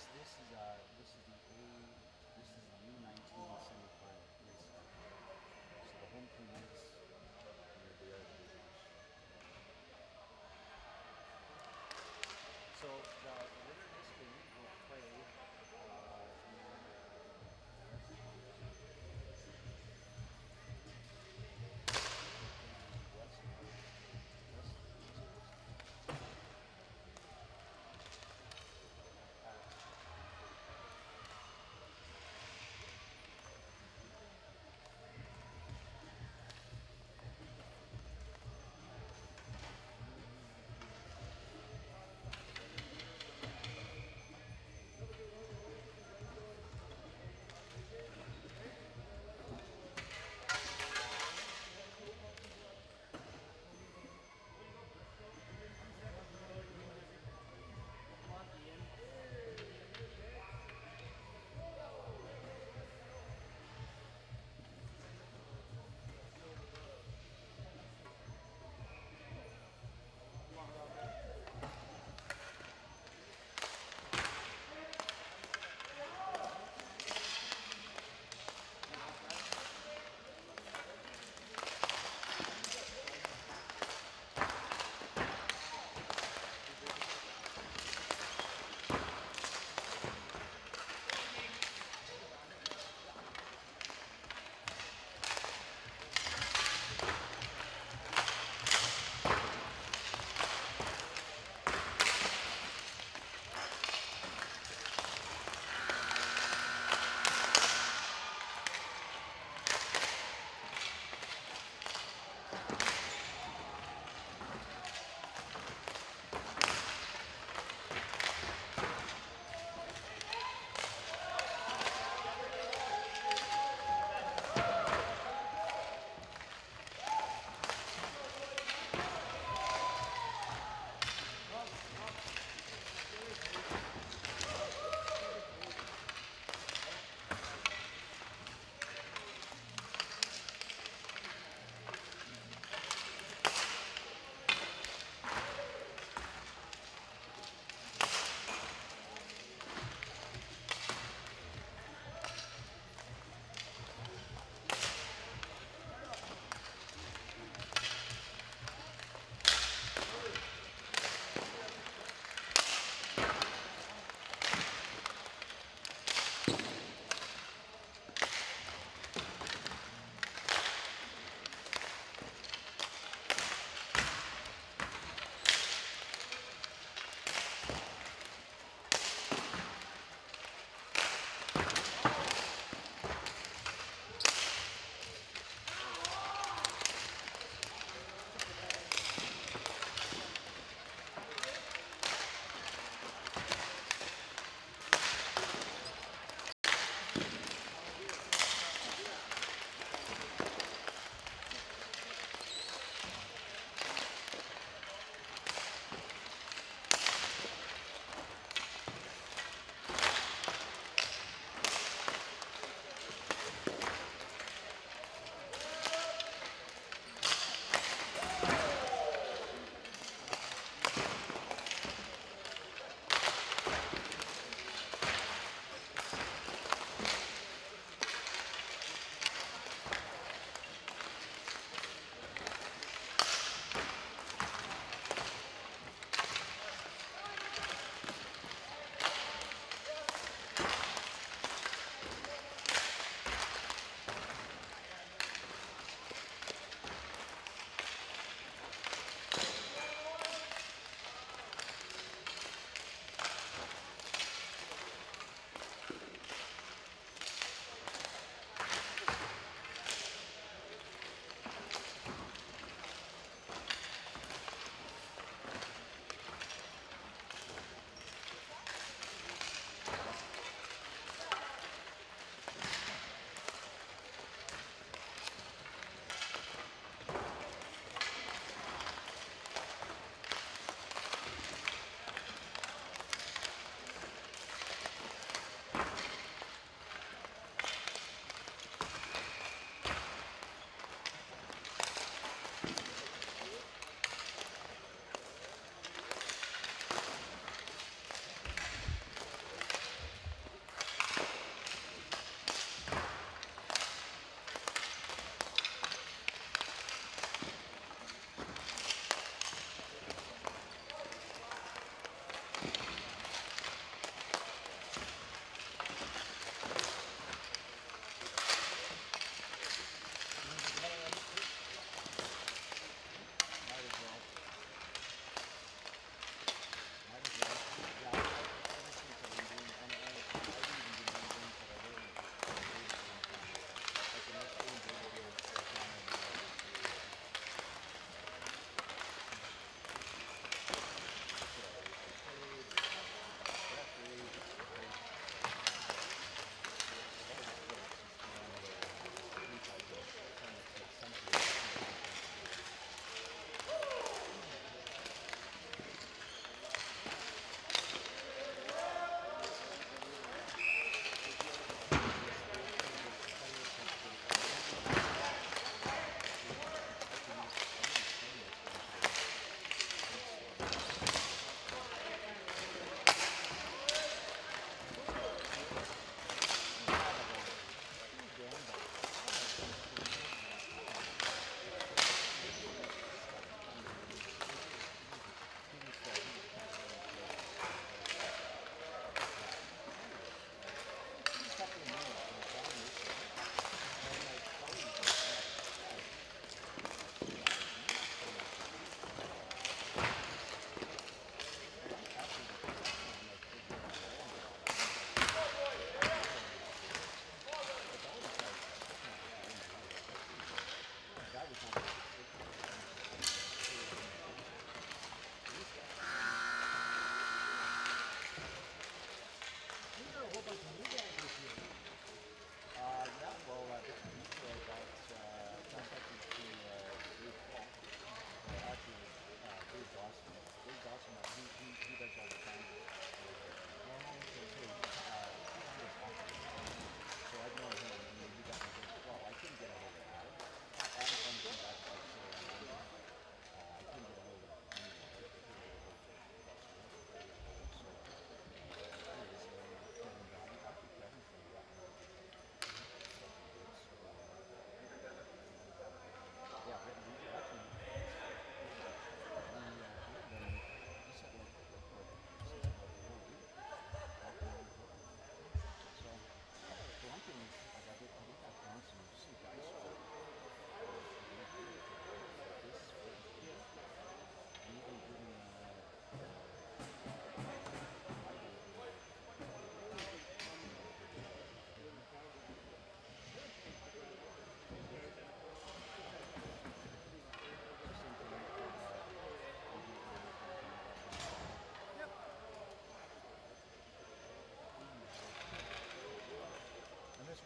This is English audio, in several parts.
This is the U-19 semi-final race. So the home team is they are the visitors. So the winner of this game will play in West Coast.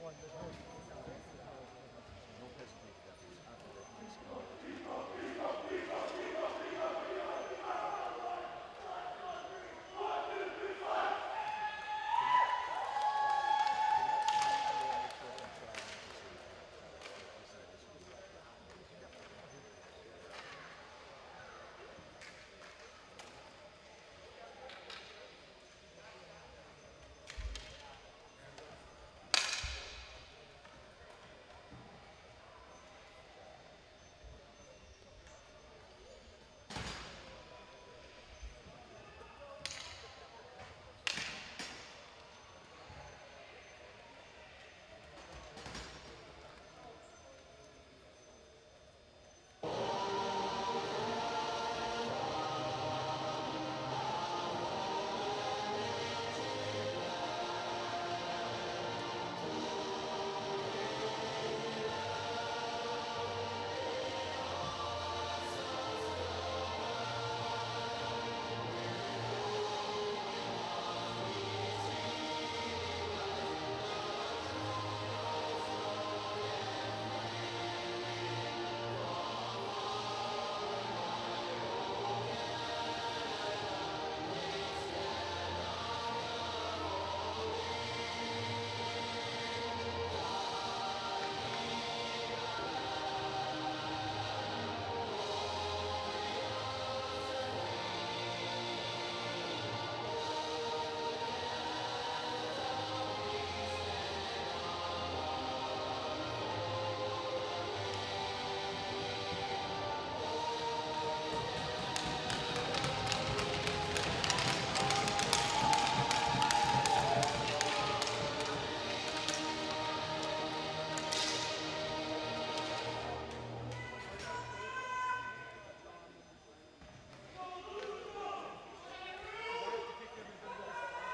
No hesitate that is after the ice goal.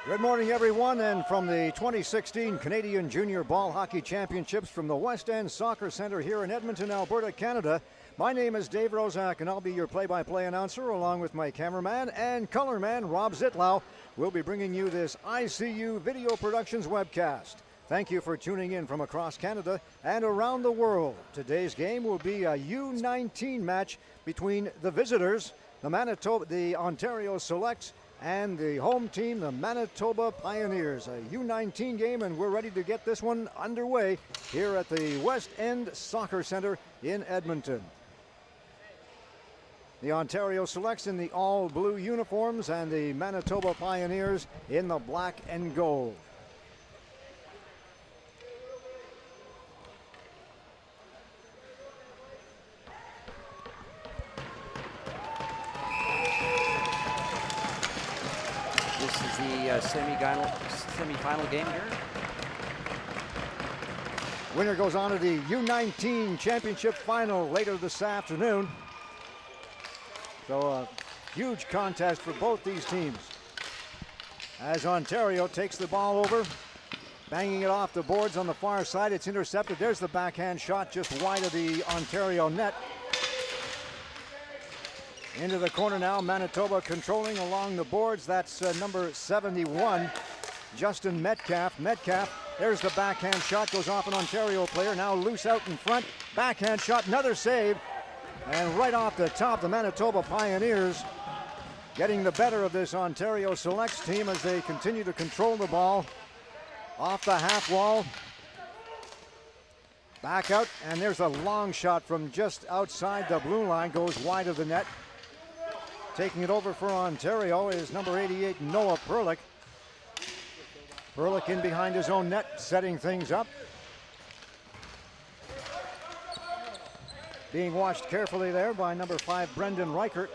Good morning, everyone, and from the 2016 Canadian Junior Ball Hockey Championships from the West End Soccer Centre here in Edmonton, Alberta, Canada. My name is Dave Rozak, and I'll be your play-by-play announcer along with my cameraman and colorman, Rob Zitlau. We'll be bringing you this ICU Video Productions webcast. Thank you for tuning in from across Canada and around the world. Today's game will be a U-19 match between the visitors, the Ontario Selects, and the home team, the Manitoba Pioneers. A U-19 game, and we're ready to get this one underway here at the West End Soccer Centre in Edmonton. The Ontario Selects in the all-blue uniforms and the Manitoba Pioneers in the black and gold. This is the semi-final game here. Winner goes on to the U-19 championship final later this afternoon. So a huge contest for both these teams. As Ontario takes the ball over, banging it off the boards on the far side, it's intercepted. There's the backhand shot just wide of the Ontario net. Into the corner now, Manitoba controlling along the boards. That's number 71, Justin Metcalf. There's the backhand shot, goes off an Ontario player, now loose out in front. Backhand shot, another save. And right off the top, the Manitoba Pioneers getting the better of this Ontario Selects team as they continue to control the ball. Off the half wall. Back out, and there's a long shot from just outside the blue line, goes wide of the net. Taking it over for Ontario is number 88, Noah Perlick. Perlick in behind his own net, setting things up. Being watched carefully there by number 5, Brendan Reichert.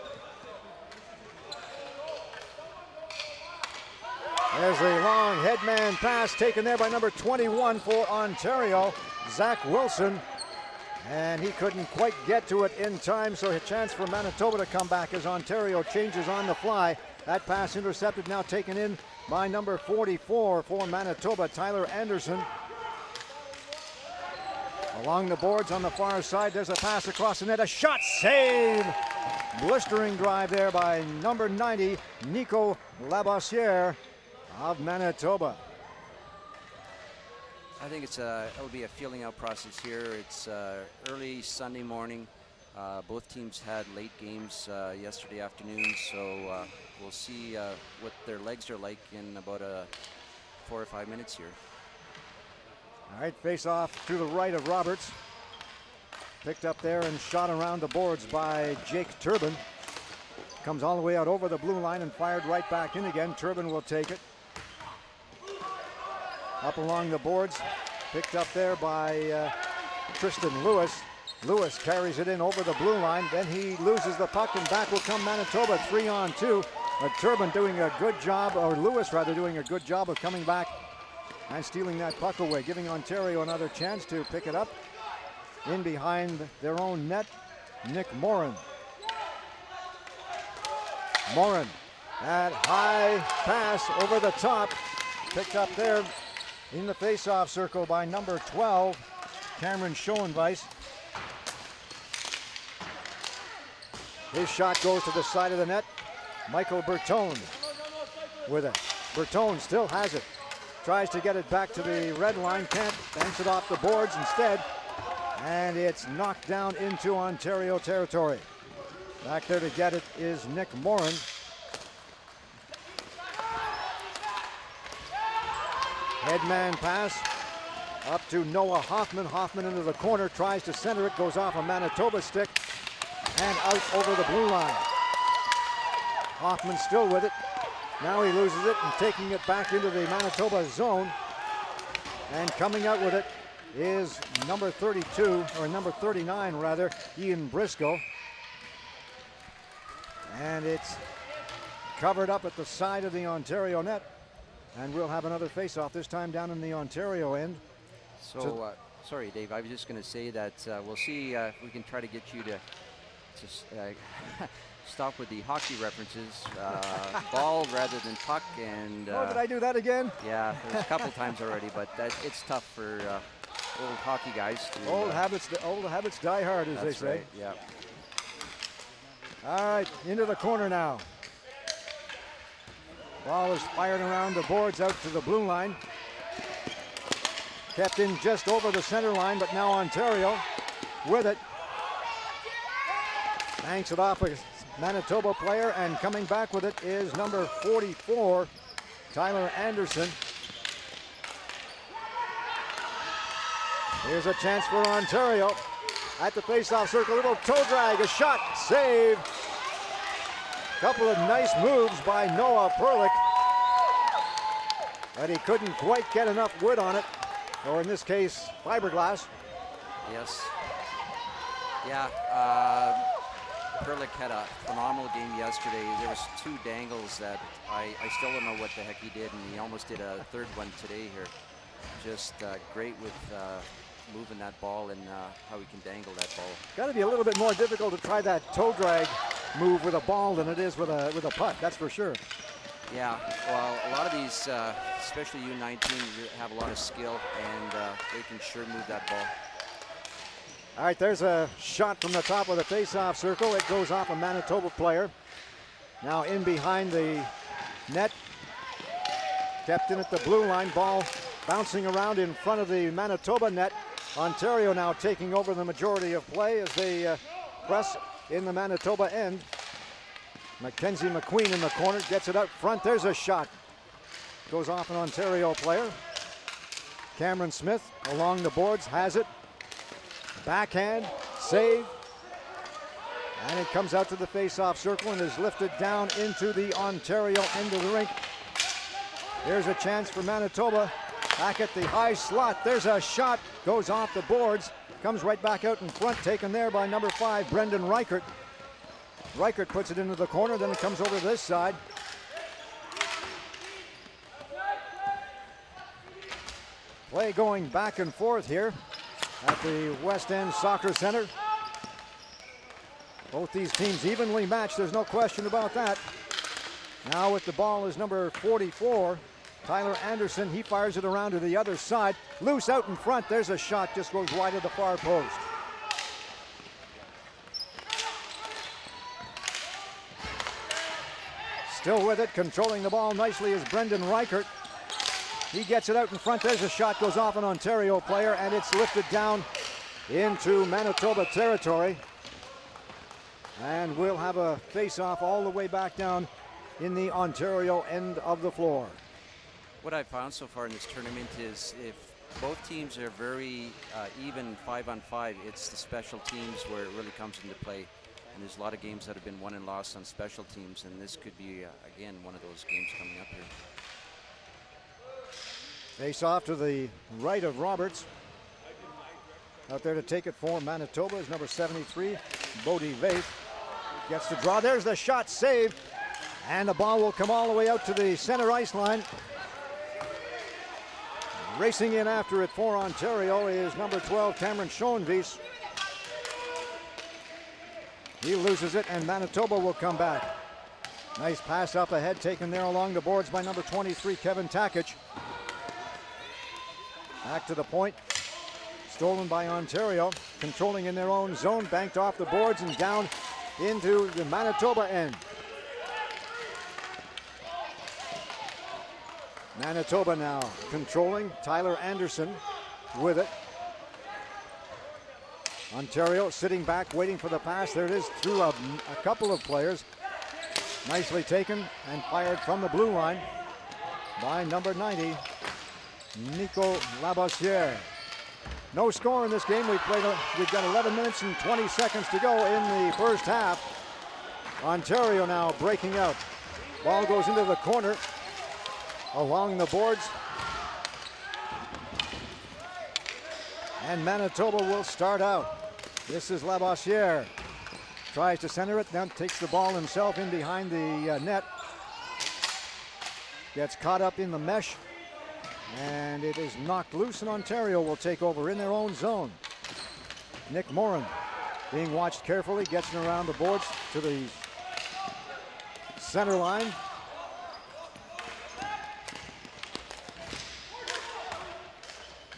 There's a long headman pass taken there by number 21 for Ontario, Zach Wilson. And he couldn't quite get to it in time, so a chance for Manitoba to come back as Ontario changes on the fly. That pass intercepted, now taken in by number 44 for Manitoba, Tyler Anderson. Along the boards on the far side, there's a pass across the net, a shot, save! Blistering drive there by number 90, Nico Labossiere of Manitoba. I think it'll be a feeling out process here. It's early Sunday morning. Both teams had late games yesterday afternoon, so we'll see what their legs are like in about 4 or 5 minutes here. All right, face off to the right of Roberts. Picked up there and shot around the boards by Jake Turbin. Comes all the way out over the blue line and fired right back in again. Turbin will take it. Up along the boards. Picked up there by Tristan Lewis. Lewis carries it in over the blue line. Then he loses the puck and back will come Manitoba 3-on-2. Turbin doing a good job, or Lewis rather doing a good job of coming back and stealing that puck away, giving Ontario another chance to pick it up. In behind their own net, Nick Morin. Morin, that high pass over the top, picked up there in the face-off circle by number 12, Cameron Schoenweiss. His shot goes to the side of the net. Michael Bertone with it. Bertone still has it. Tries to get it back to the red line, can't, banks it off the boards instead. And it's knocked down into Ontario territory. Back there to get it is Nick Morin. Headman pass up to Noah Hoffman. Hoffman into the corner, tries to center it, goes off a Manitoba stick and out over the blue line. Hoffman still with it. Now he loses it and taking it back into the Manitoba zone. And coming out with it is number 32, or number 39 rather, Ian Briscoe. And it's covered up at the side of the Ontario net. And we'll have another face-off, this time down in the Ontario end. So, sorry, Dave, I was just going to say that we'll see if we can try to get you to stop with the hockey references. Ball rather than puck. And oh, did I do that again? Yeah, there's a couple times already, but it's tough for old hockey guys. Old habits die hard, as they say. Right, yeah. All right, into the corner now. Ball is fired around the boards out to the blue line. Kept in just over the center line, but now Ontario with it. Banks it off a Manitoba player, and coming back with it is number 44, Tyler Anderson. Here's a chance for Ontario. At the face-off circle, little toe drag, a shot, save. Couple of nice moves by Noah Perlich, but he couldn't quite get enough wood on it, or in this case, fiberglass. Yes. Yeah, Perlich had a phenomenal game yesterday. There was 2 dangles that I still don't know what the heck he did, and he almost did a third one today here. Just great with moving that ball and how he can dangle that ball. Got to be a little bit more difficult to try that toe drag move with a ball than it is with a puck, that's for sure. Yeah, well, a lot of these, especially U-19, have a lot of skill, and they can sure move that ball. All right, there's a shot from the top of the face-off circle. It goes off a Manitoba player. Now in behind the net. Kept in at the blue line. Ball bouncing around in front of the Manitoba net. Ontario now taking over the majority of play as they press in the Manitoba end. Mackenzie McQueen in the corner, gets it out front. There's a shot. Goes off an Ontario player. Cameron Smith along the boards, has it. Backhand, save. And it comes out to the face-off circle and is lifted down into the Ontario end of the rink. Here's a chance for Manitoba. Back at the high slot, there's a shot. Goes off the boards, comes right back out in front, taken there by number 5, Brendan Reichert. Reichert puts it into the corner, then it comes over to this side. Play going back and forth here at the West End Soccer Center. Both these teams evenly matched, there's no question about that. Now with the ball is number 44, Tyler Anderson. He fires it around to the other side. Loose out in front, there's a shot, just goes wide of the far post. Still with it, controlling the ball nicely is Brendan Reichert. He gets it out in front. There's a shot, goes off an Ontario player, and it's lifted down into Manitoba territory. And we'll have a face-off all the way back down in the Ontario end of the floor. What I've found so far in this tournament is if both teams are very even 5-on-5, it's the special teams where it really comes into play. And there's a lot of games that have been won and lost on special teams, and this could be, again, one of those games coming up here. Face off to the right of Roberts. Out there to take it for Manitoba is number 73, Bodie Vaith. Gets the draw. There's the shot, saved. And the ball will come all the way out to the center ice line. Racing in after it for Ontario is number 12, Cameron Schoenwies. He loses it, and Manitoba will come back. Nice pass up ahead, taken there along the boards by number 23, Kevin Takich. Back to the point. Stolen by Ontario. Controlling in their own zone. Banked off the boards and down into the Manitoba end. Manitoba now controlling. Tyler Anderson with it. Ontario sitting back, waiting for the pass. There it is through a couple of players. Nicely taken and fired from the blue line by number 90, Nico Labossiere. No score in this game. We've got 11 minutes and 20 seconds to go in the first half. Ontario now breaking out. Ball goes into the corner along the boards. And Manitoba will start out. This is Labossiere. Tries to center it, then takes the ball himself in behind the net. Gets caught up in the mesh. And it is knocked loose, and Ontario will take over in their own zone. Nick Morin being watched carefully, gets around the boards to the center line.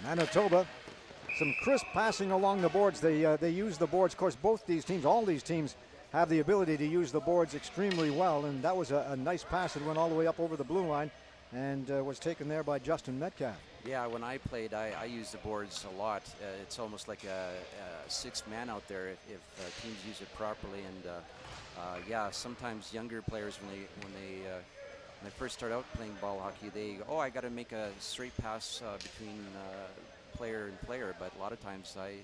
Manitoba, some crisp passing along the boards. They use the boards. Of course, both these teams, all these teams, have the ability to use the boards extremely well, and that was a nice pass that went all the way up over the blue line and was taken there by Justin Metcalf. Yeah, when I played, I used the boards a lot. It's almost like a sixth man out there if teams use it properly. And yeah, sometimes younger players, when they first start out playing ball hockey, I got to make a straight pass between player and player. But a lot of times I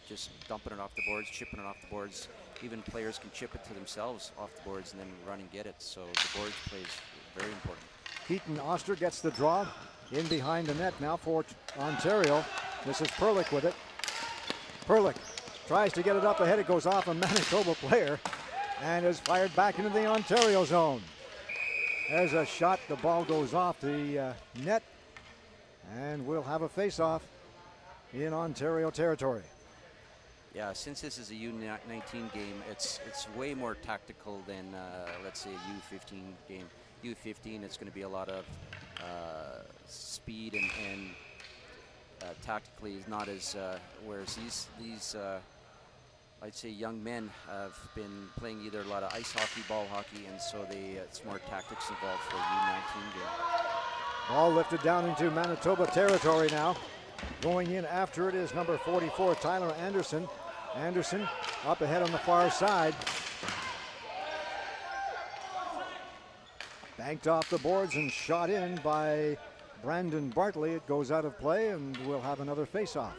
just dumping it off the boards, chipping it off the boards. Even players can chip it to themselves off the boards and then run and get it. So the boards play is very important. Keaton Oster gets the draw in behind the net now for Ontario. This is Perlick with it. Perlick tries to get it up ahead. It goes off a Manitoba player and is fired back into the Ontario zone. There's a shot. The ball goes off the net, and we'll have a face-off in Ontario territory. Yeah, since this is a U-19 game, it's way more tactical than, let's say, a U-15 game. U-15, it's going to be a lot of speed and tactically is not as, whereas these I'd say young men have been playing either a lot of ice hockey, ball hockey, and so it's more tactics involved for a U-19 game. Ball lifted down into Manitoba territory now. Going in after it is number 44, Tyler Anderson. Anderson up ahead on the far side. Banked off the boards and shot in by Brandon Bartley. It goes out of play, and we'll have another face-off.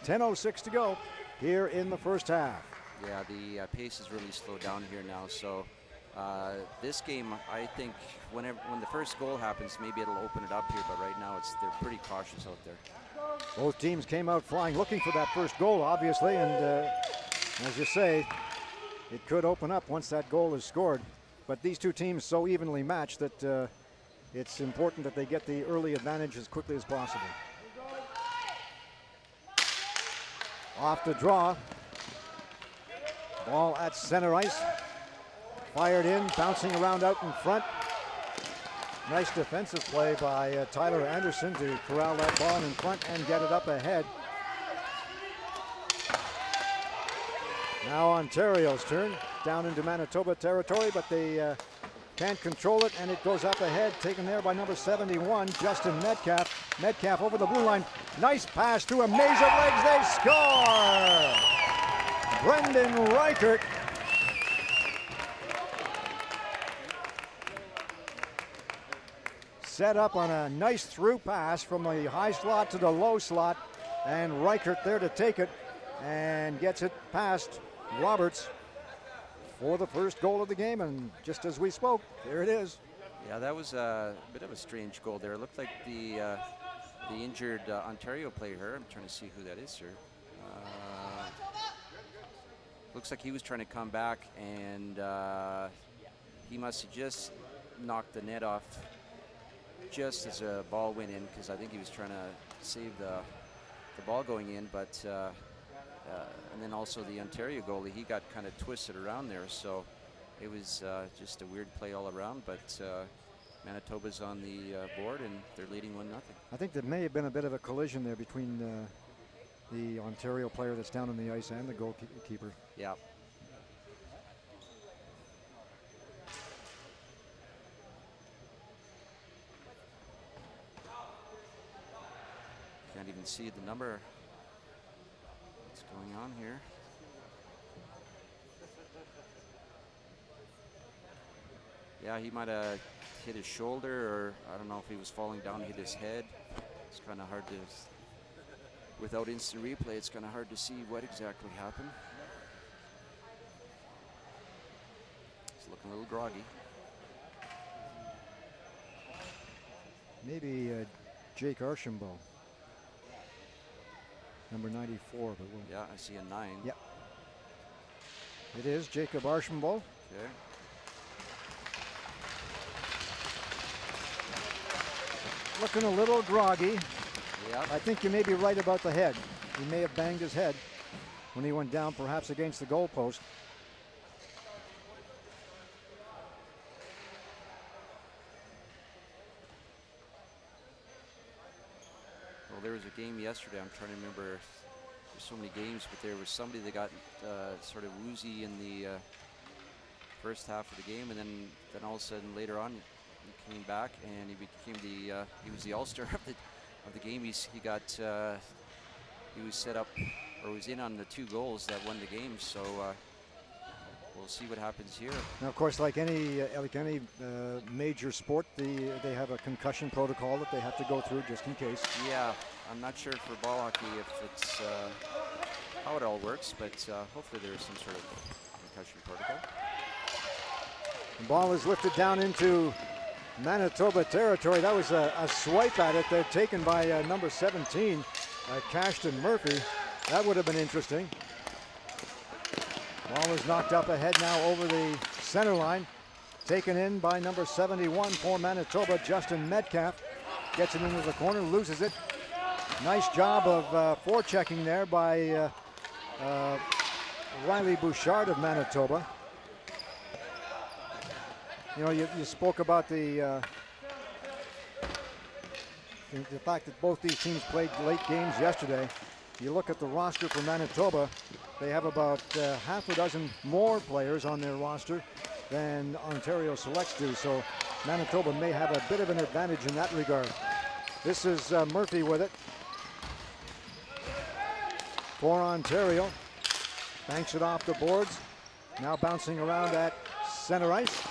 10:06 to go here in the first half. Yeah, the pace has really slowed down here now. So this game, I think, when the first goal happens, maybe it'll open it up here. But right now, they're pretty cautious out there. Both teams came out flying, looking for that first goal, obviously, and as you say, it could open up once that goal is scored. But these two teams so evenly matched that it's important that they get the early advantage as quickly as possible. Off the draw. Ball at center ice. Fired in, bouncing around out in front. Nice defensive play by Tyler Anderson to corral that ball in front and get it up ahead. Now Ontario's turn, down into Manitoba territory, but they Can't control it, and it goes up ahead, taken there by number 71, Justin Metcalf. Metcalf over the blue line. Nice pass through a maze of legs. They score! Brendan Reichert. Set up on a nice through pass from the high slot to the low slot, and Reichert there to take it and gets it past Roberts for the first goal of the game. And just as we spoke, there it is. Yeah, that was a bit of a strange goal there. It looked like the injured Ontario player. I'm trying to see who that is, sir. Looks like he was trying to come back, and he must have just knocked the net off just as a ball went in, because I think he was trying to save the ball going in, but and then also the Ontario goalie, he got kind of twisted around there, so it was just a weird play all around, but Manitoba's on the board and they're leading 1-0. I think there may have been a bit of a collision there between the Ontario player that's down on the ice and the goalkeeper. Yeah. Can't even see the number. What's going on here? Yeah, he might have hit his shoulder, or I don't know if he was falling down, hit his head. It's kind of hard to, without instant replay, it's kind of hard to see what exactly happened. He's looking a little groggy. Maybe Jake Archambault, number 94. But we'll yeah, I see a 9. Yeah. It is Jacob Archambault. Okay. Looking a little groggy. Yeah. I think you may be right about the head. He may have banged his head when he went down, perhaps against the goalpost. Well, there was a game yesterday. I'm trying to remember. There's so many games, but there was somebody that got sort of woozy in the first half of the game, and then all of a sudden later on, he came back and he became he was the all-star of the game. He was set up, or was in on the 2 goals that won the game. So we'll see what happens here. Now, of course, like any major sport, they have a concussion protocol that they have to go through just in case. Yeah, I'm not sure for ball hockey if it's how it all works, but hopefully there is some sort of concussion protocol. The ball is lifted down into Manitoba territory. That was a swipe at it there taken by number 17, Cashton Murphy. That would have been interesting. Ball is knocked up ahead now over the center line. Taken in by number 71 for Manitoba, Justin Metcalf. Gets it into the corner, loses it. Nice job of forechecking there by Riley Bouchard of Manitoba. You know, you spoke about the fact that both these teams played late games yesterday. You look at the roster for Manitoba, they have about half a dozen more players on their roster than Ontario Selects do, so Manitoba may have a bit of an advantage in that regard. This is Murphy with it for Ontario. Banks it off the boards. Now bouncing around at center ice.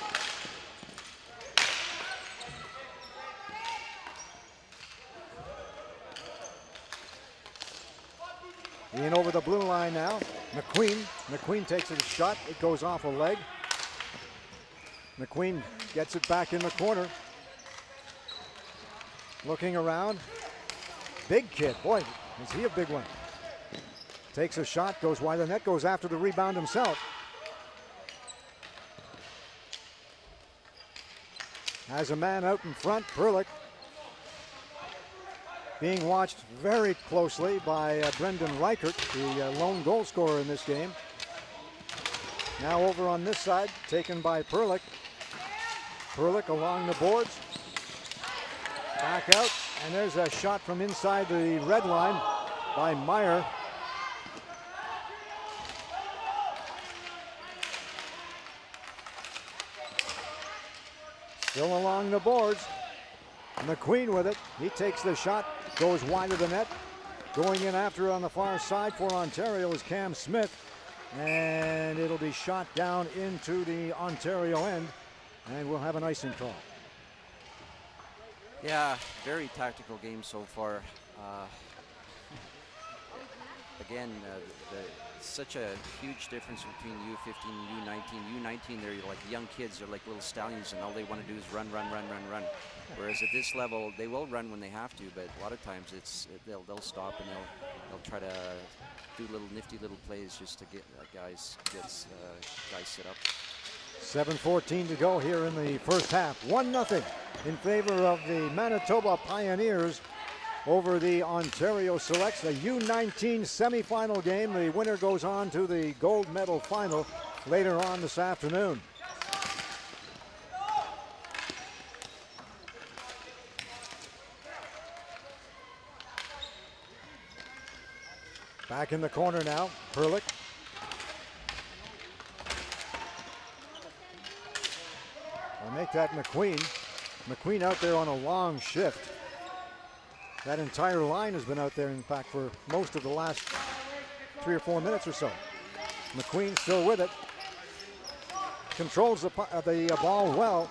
In over the blue line now. McQueen takes a shot. It goes off a leg. McQueen gets it back in the corner. Looking around. Big kid. Boy, is he a big one. Takes a shot, goes wide of the net, goes after the rebound himself. Has a man out in front, Perlick. Being watched very closely by Brendan Reichert, the lone goal scorer in this game. Now over on this side, taken by Perlick. Perlick along the boards. Back out, and there's a shot from inside the red line by Meyer. Still along the boards. McQueen with it. He takes the shot, goes wide of the net. Going in after on the far side for Ontario is Cam Smith. And it'll be shot down into the Ontario end. And we'll have an icing call. Yeah, very tactical game so far. Again, such a huge difference between U15 and U19. U19, they're like young kids. They're like little stallions, and all they want to do is run. Whereas at this level, they will run when they have to, but a lot of times they'll stop and they'll try to do little nifty little plays just to get guys sit up. 7:14 to go here in the first half. 1-0 in favor of the Manitoba Pioneers over the Ontario Selects. A U19 semifinal game. The winner goes on to the gold medal final later on this afternoon. Back in the corner now, Perlick. I'll make that McQueen. McQueen out there on a long shift. That entire line has been out there, in fact, for most of the last 3 or 4 minutes or so. McQueen still with it. Controls the ball well.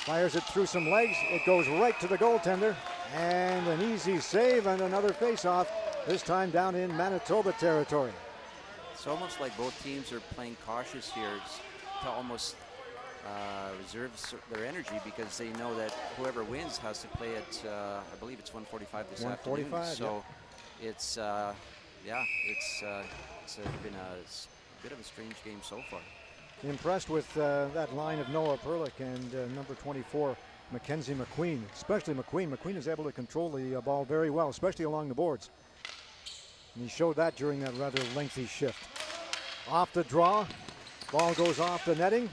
Fires it through some legs. It goes right to the goaltender. And an easy save and another face-off, this time down in Manitoba territory. It's almost like both teams are playing cautious here to almost reserve their energy, because they know that whoever wins has to play at, I believe it's 1:45 this afternoon. So yeah. It's been a bit of a strange game so far. Impressed with that line of Noah Perlick and number 24, Mackenzie McQueen, especially McQueen. McQueen is able to control the ball very well, especially along the boards. And he showed that during that rather lengthy shift. Off the draw, ball goes off the netting.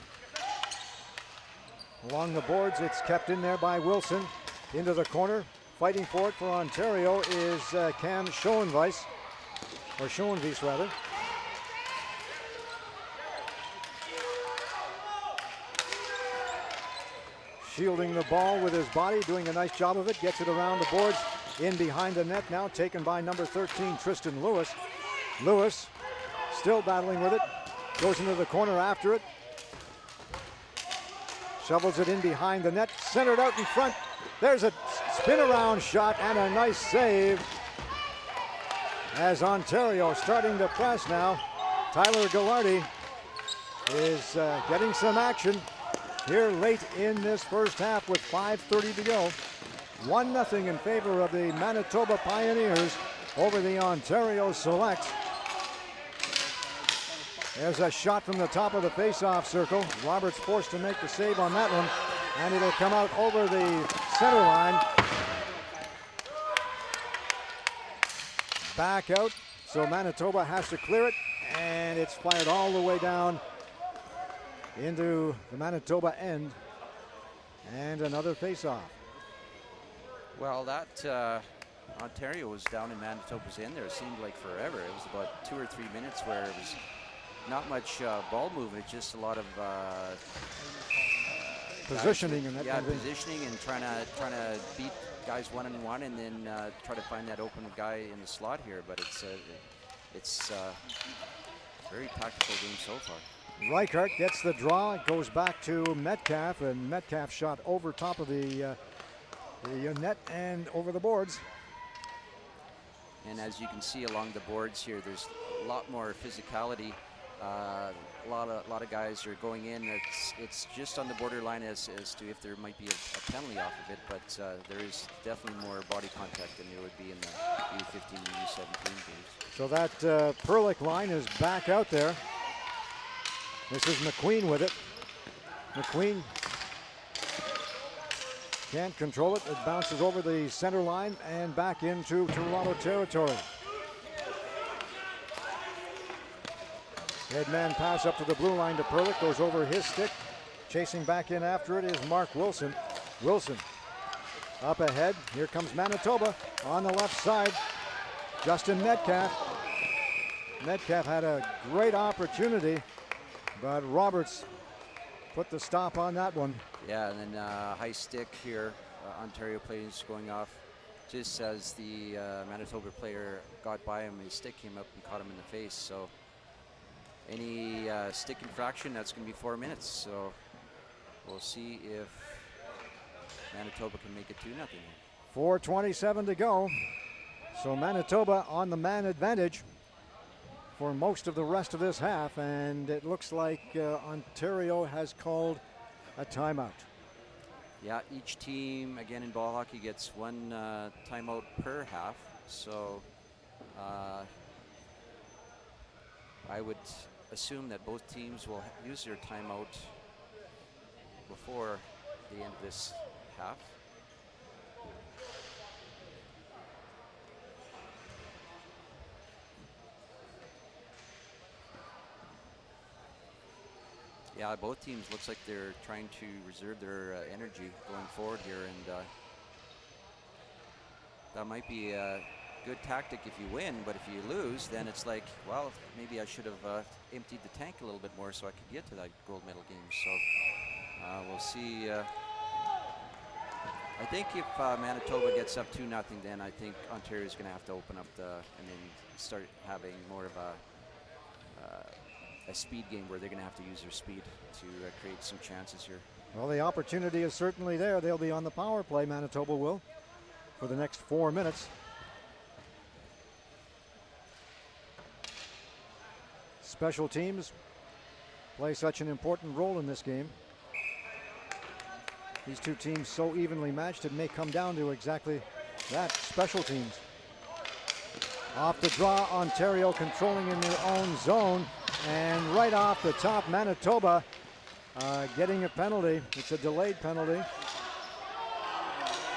Along the boards, it's kept in there by Wilson. Into the corner, fighting for it for Ontario is Cam Schoenweis, or Schoenweis rather. Shielding the ball with his body, doing a nice job of it, gets it around the boards, in behind the net now, taken by number 13, Tristan Lewis. Lewis still battling with it, goes into the corner after it. Shovels it in behind the net, centered out in front. There's a spin around shot and a nice save. As Ontario starting to press now. Tyler Gillardy is getting some action here late in this first half with 5:30 to go. 1-0 in favor of the Manitoba Pioneers over the Ontario Selects. There's a shot from the top of the face-off circle. Roberts forced to make the save on that one, and it'll come out over the center line. Back out, so Manitoba has to clear it, and it's fired all the way down into the Manitoba end, and another face-off. Well, that Ontario was down in Manitoba's end there. It seemed like forever. It was about 2 or 3 minutes where it was not much ball movement, just a lot of positioning and that yeah, kind of thing. positioning and trying to beat guys one-on-one, and then try to find that open guy in the slot here. But it's very tactical game so far. Reichert gets the draw, it goes back to Metcalf, and Metcalf shot over top of the net and over the boards. And as you can see along the boards here, there's a lot more physicality. A lot of guys are going in. It's just on the borderline as to if there might be a penalty off of it, but there is definitely more body contact than there would be in the U15 and U17 games. So that Perlick line is back out there. This is McQueen with it. McQueen can't control it. It bounces over the center line and back into Toronto territory. Headman pass up to the blue line to Perlick, goes over his stick. Chasing back in after it is Mark Wilson. Wilson up ahead. Here comes Manitoba on the left side. Justin Metcalf. Metcalf had a great opportunity, but Roberts put the stop on that one. Yeah, and then high stick here. Ontario plays going off just as the Manitoba player got by him. His stick came up and caught him in the face. So any stick infraction, that's going to be 4 minutes. So we'll see if Manitoba can make it 2-0. 4:27 to go. So Manitoba on the man advantage for most of the rest of this half, and it looks like Ontario has called a timeout. Yeah, each team, again in ball hockey, gets one timeout per half. So I would assume that both teams will use their timeout before the end of this half. Yeah, both teams looks like they're trying to reserve their energy going forward here, and that might be a good tactic if you win, but if you lose, then it's like, well, maybe I should have emptied the tank a little bit more so I could get to that gold medal game. So we'll see. I think if Manitoba gets up 2-0, then I think Ontario's going to have to open up and then start having more of a speed game where they're going to have to use their speed to create some chances here. Well, the opportunity is certainly there. They'll be on the power play, Manitoba will, for the next 4 minutes. Special teams play such an important role in this game. These two teams so evenly matched, it may come down to exactly that, special teams. Off the draw, Ontario controlling in their own zone, and right off the top, Manitoba getting a penalty. It's a delayed penalty.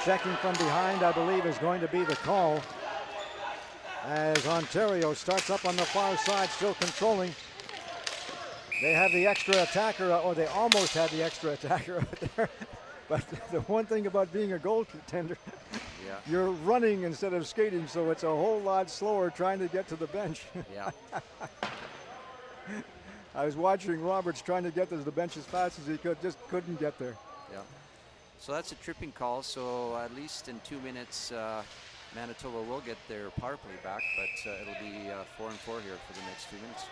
Checking from behind, I believe, is going to be the call, as Ontario starts up on the far side, still controlling. They have the extra attacker, or they almost had the extra attacker out there. But the one thing about being a goaltender, yeah, you're running instead of skating, so it's a whole lot slower trying to get to the bench. Yeah. I was watching Roberts trying to get to the bench as fast as he could, just couldn't get there. Yeah. So that's a tripping call. So at least in 2 minutes, Manitoba will get their power play back, but it'll be 4-4 here for the next 2 minutes.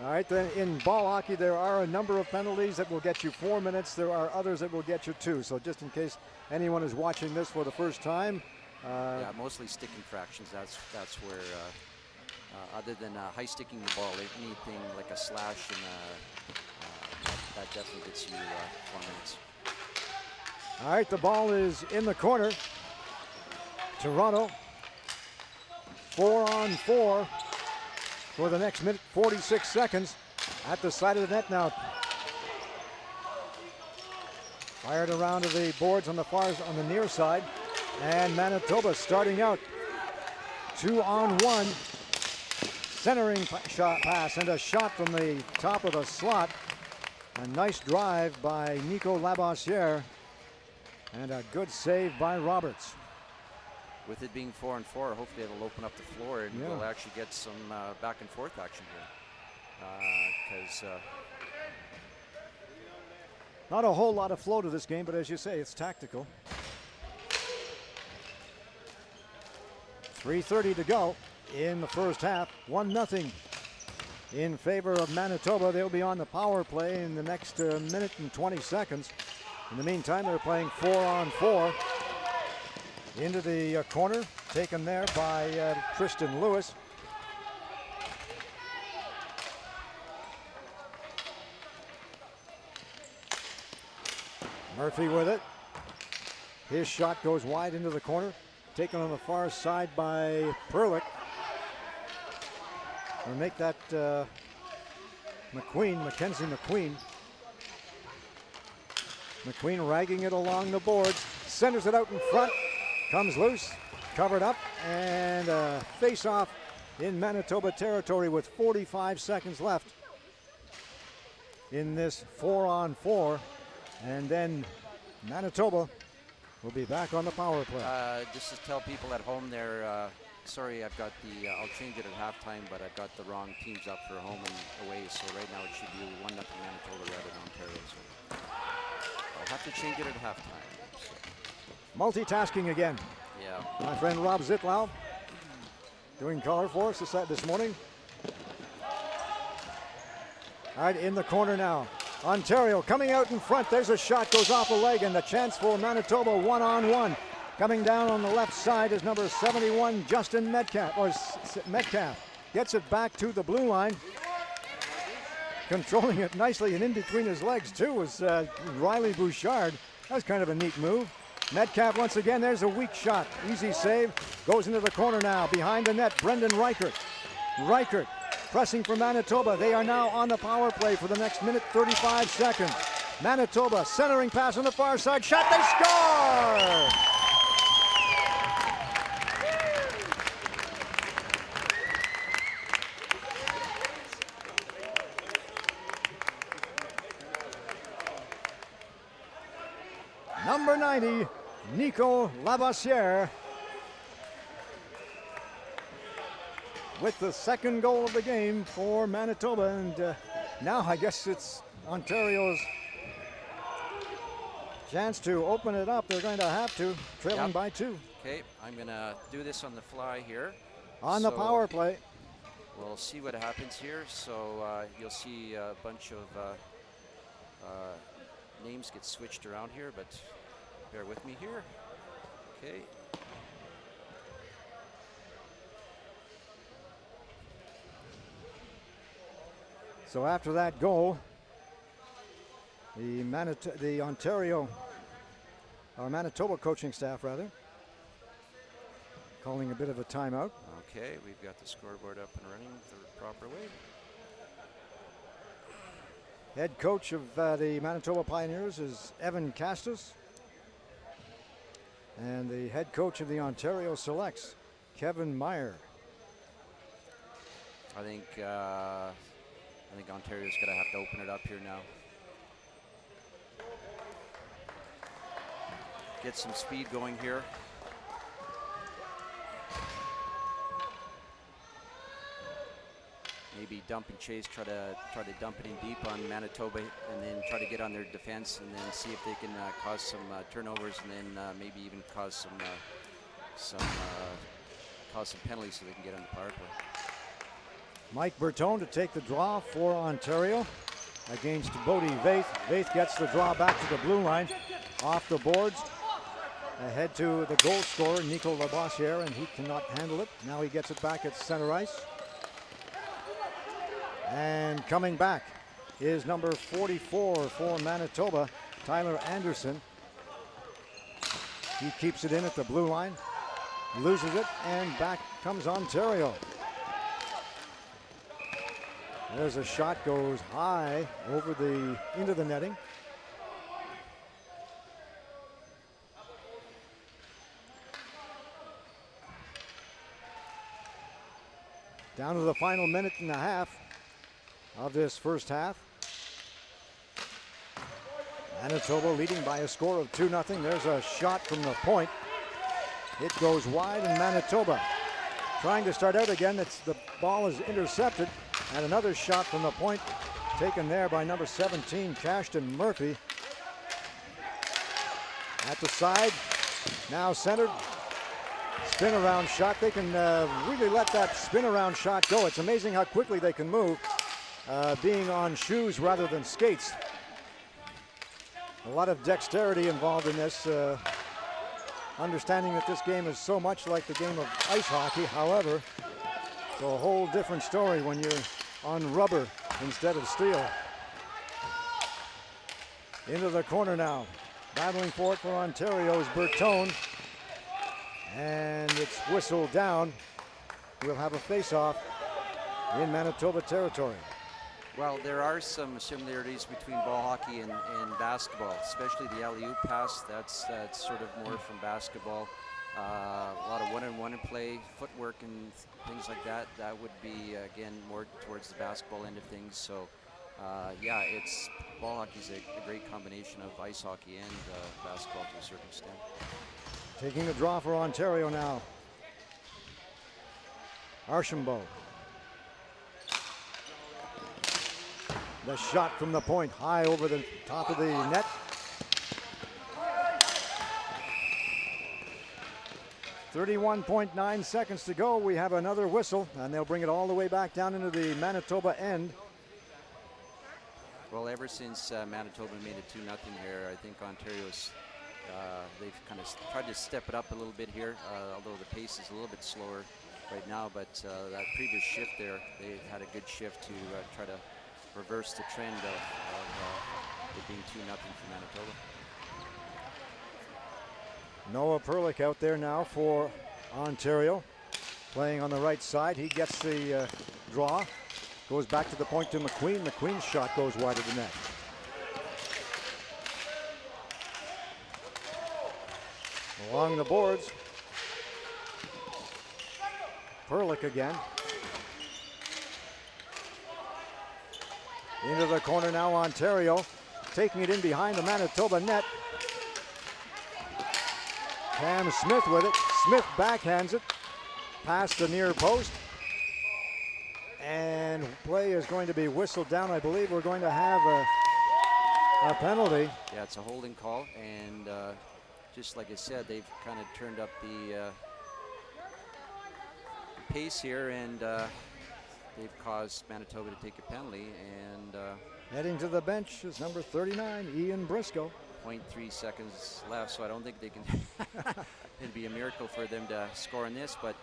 All right, then in ball hockey, there are a number of penalties that will get you 4 minutes. There are others that will get you 2. So just in case anyone is watching this for the first time. Yeah, mostly stick infractions. That's where, other than high sticking the ball, anything like a slash, and that definitely gets you 4 minutes. All right, the ball is in the corner. Toronto, 4-on-4 for the next minute, 46 seconds at the side of the net now. Fired around to the boards on the near side, and Manitoba starting out 2-on-1, centering shot pass and a shot from the top of the slot. A nice drive by Nico Labossiere and a good save by Roberts. With it being 4-4, hopefully it'll open up the floor and we'll actually get some back and forth action here. Because not a whole lot of flow to this game, but as you say, it's tactical. 3:30 to go in the first half. 1-0 in favor of Manitoba. They'll be on the power play in the next minute and 20 seconds. In the meantime, they're playing 4-on-4. Into the corner, taken there by Tristan Lewis. Murphy with it. His shot goes wide into the corner, taken on the far side by Perlick. We'll make that Mackenzie McQueen. McQueen ragging it along the boards, centers it out in front. Comes loose, covered up, and a face-off in Manitoba territory with 45 seconds left in this 4-on-4. And then Manitoba will be back on the power play. Just to tell people at home there, sorry, I've got I'll change it at halftime, but I've got the wrong teams up for home and away. So right now it should be 1-0 Manitoba rather than Ontario. So I'll have to change it at halftime. So. Multitasking again. Yeah. My friend Rob Zitlau doing color for us this morning. All right, in the corner now. Ontario coming out in front. There's a shot, goes off a leg, and the chance for Manitoba one-on-one. Coming down on the left side is number 71, Justin Metcalf. Metcalf gets it back to the blue line. Controlling it nicely, and in between his legs, too, was Riley Bouchard. That was kind of a neat move. Metcalf once again, there's a weak shot. Easy save. Goes into the corner now. Behind the net, Brendan Reichert. Reichert pressing for Manitoba. They are now on the power play for the next minute 35 seconds. Manitoba centering pass on the far side. Shot, they score! Number 90, Nico Labossiere, with the second goal of the game for Manitoba. And now I guess it's Ontario's chance to open it up. They're going to have to, trailing by 2. Okay, I'm going to do this on the fly here. On the power play. We'll see what happens here. So you'll see a bunch of names get switched around here, but bear with me here. Okay. So after that goal, the Manitoba coaching staff calling a bit of a timeout. Okay, we've got the scoreboard up and running the proper way. Head coach of the Manitoba Pioneers is Evan Castus. And the head coach of the Ontario Selects, Kevin Meyer. I think Ontario's going to have to open it up here now. Get some speed going here. Maybe dump and chase, try to dump it in deep on Manitoba, and then try to get on their defense, and then see if they can cause some turnovers, and then maybe even cause some penalties so they can get on the power play. Mike Bertone to take the draw for Ontario against Bodie Vaith. Vaith gets the draw back to the blue line, off the boards, ahead to the goal scorer Nico Labossiere, and he cannot handle it. Now he gets it back at center ice. And coming back is number 44 for Manitoba, Tyler Anderson. He keeps it in at the blue line, loses it, and back comes Ontario. There's a shot, goes high into the netting. Down to the final minute and a half of this first half. Manitoba leading by a score of 2-0. There's a shot from the point. It goes wide, and Manitoba trying to start out again. The ball is intercepted, and another shot from the point taken there by number 17, Cashton Murphy. At the side, now centered. Spin around shot. They can really let that spin around shot go. It's amazing how quickly they can move. Being on shoes rather than skates. A lot of dexterity involved in this. Understanding that this game is so much like the game of ice hockey. However, it's a whole different story when you're on rubber instead of steel. Into the corner now. Battling for it for Ontario is Bertone. And it's whistled down. We'll have a face-off in Manitoba territory. Well, there are some similarities between ball hockey and basketball, especially the alley-oop pass. That's sort of more from basketball. A lot of one-on-one play, footwork, and things like that. That would be, again, more towards the basketball end of things. So Yeah, it's ball hockey is a great combination of ice hockey and basketball to a certain extent. Taking the draw for Ontario now. Archambault. The shot from the point, high over the top of the net. .9 seconds to go. We have another whistle, and they'll bring it all the way back down into the Manitoba end. Well, ever since Manitoba made it 2-0 here, I think Ontario's they've kind of tried to step it up a little bit here, although the pace is a little bit slower right now. But that previous shift there, they had a good shift to try to reverse the trend of it being 2-0 for Manitoba. Noah Perlich out there now for Ontario, playing on the right side. He gets the draw, goes back to the point to McQueen. McQueen's shot goes wide of the net. Along the boards, Perlich again. Into the corner now, Ontario, taking it in behind the Manitoba net. Cam Smith with it. Smith backhands it past the near post. And play is going to be whistled down. I believe we're going to have a penalty. Yeah, it's a holding call. And just like I said, they've kind of turned up the pace here, and they've caused Manitoba to take a penalty. And heading to the bench is number 39, Ian Briscoe. 0.3 seconds left, so I don't think they can. It'd be a miracle for them to score in this, but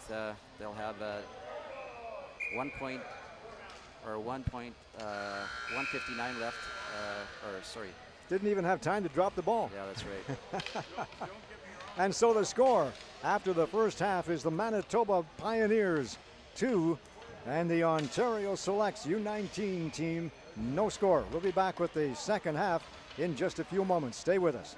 they'll have 1.59 left. Didn't even have time to drop the ball. Yeah, that's right. And so the score after the first half is the Manitoba Pioneers 2 and the Ontario Selects U-19 team no score. We'll be back with the second half in just a few moments. Stay with us.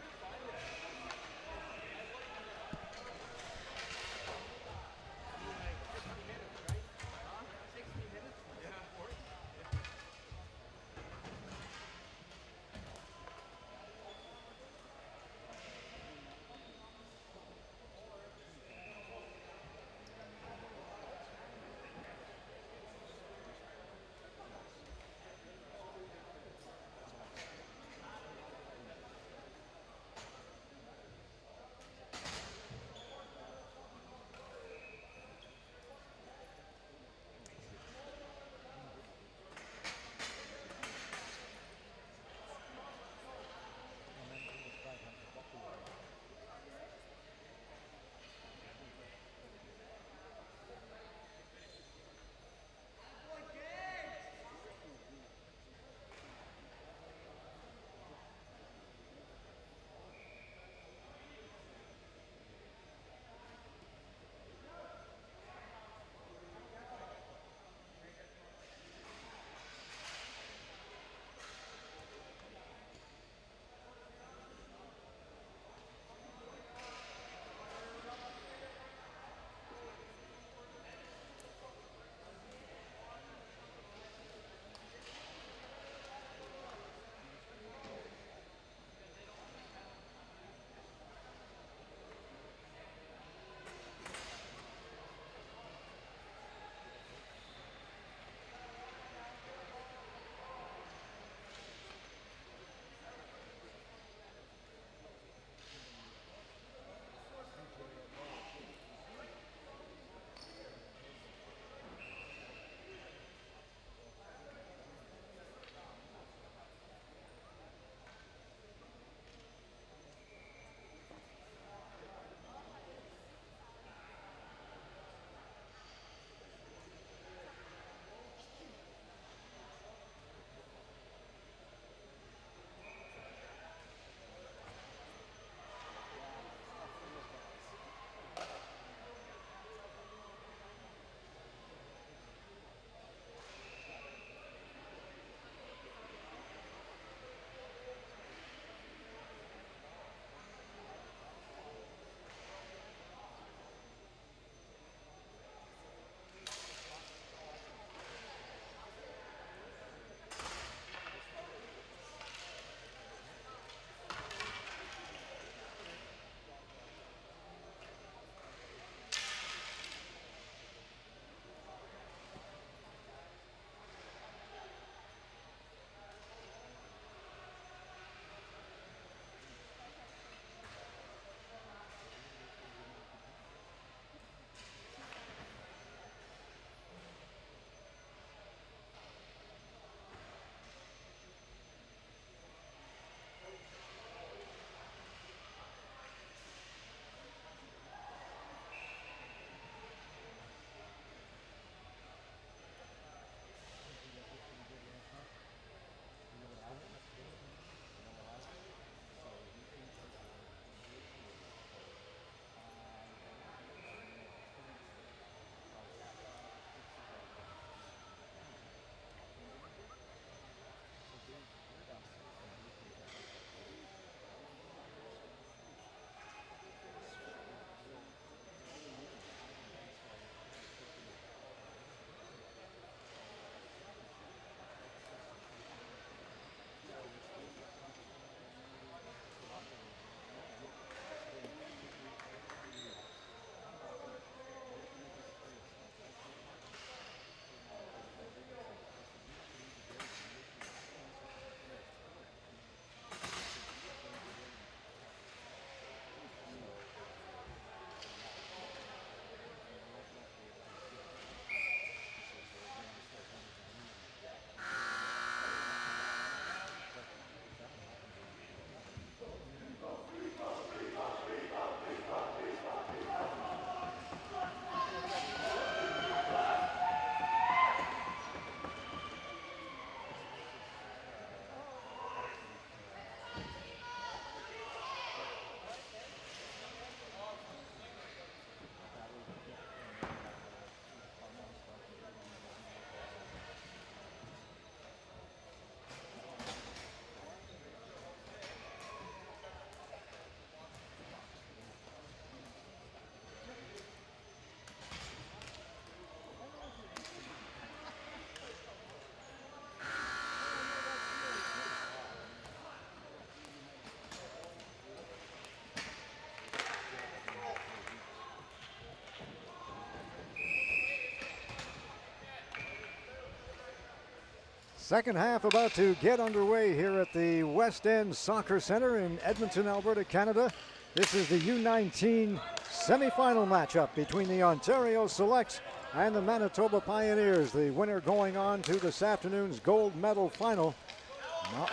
Second half about to get underway here at the West End Soccer Center in Edmonton, Alberta, Canada. This is the U-19 semifinal matchup between the Ontario Selects and the Manitoba Pioneers. The winner going on to this afternoon's gold medal final.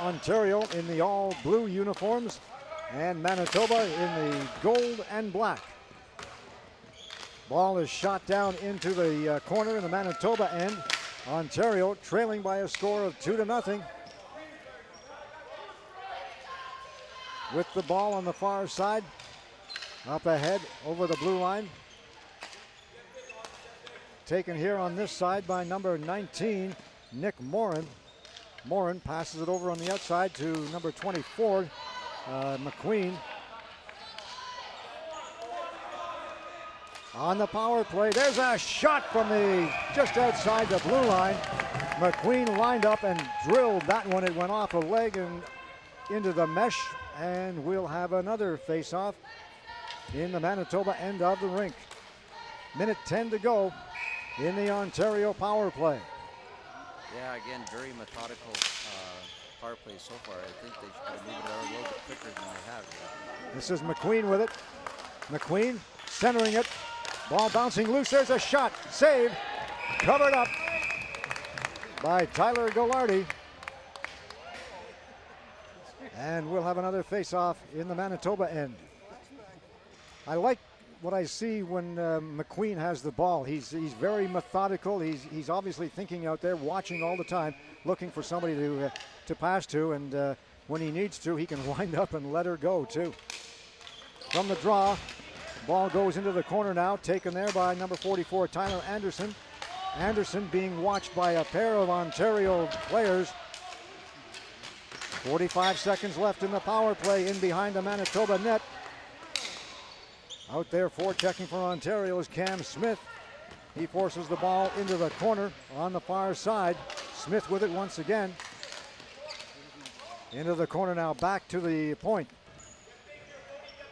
Ontario in the all blue uniforms and Manitoba in the gold and black. Ball is shot down into the corner in the Manitoba end. Ontario trailing by a score of 2-0. With the ball on the far side. Up ahead over the blue line. Taken here on this side by number 19, Nick Morin. Morin passes it over on the outside to number 24, McQueen. On the power play, there's a shot from just outside the blue line. McQueen lined up and drilled that one. It went off a leg and into the mesh, and we'll have another face-off in the Manitoba end of the rink. Minute 10 to go in the Ontario power play. Yeah, again, very methodical power play so far. I think they should move it out a little bit quicker than they have. This is McQueen with it. McQueen centering it. Ball bouncing loose. There's a shot. Save. Covered up by Tyler Goulardi. And we'll have another face-off in the Manitoba end. I like what I see when McQueen has the ball. He's very methodical. He's obviously thinking out there, watching all the time, looking for somebody to pass to. And when he needs to, he can wind up and let her go too. From the draw. Ball goes into the corner now, taken there by number 44, Tyler Anderson. Anderson being watched by a pair of Ontario players. 45 seconds left in the power play in behind the Manitoba net. Out there forechecking for Ontario is Cam Smith. He forces the ball into the corner on the far side. Smith with it once again. Into the corner now, back to the point.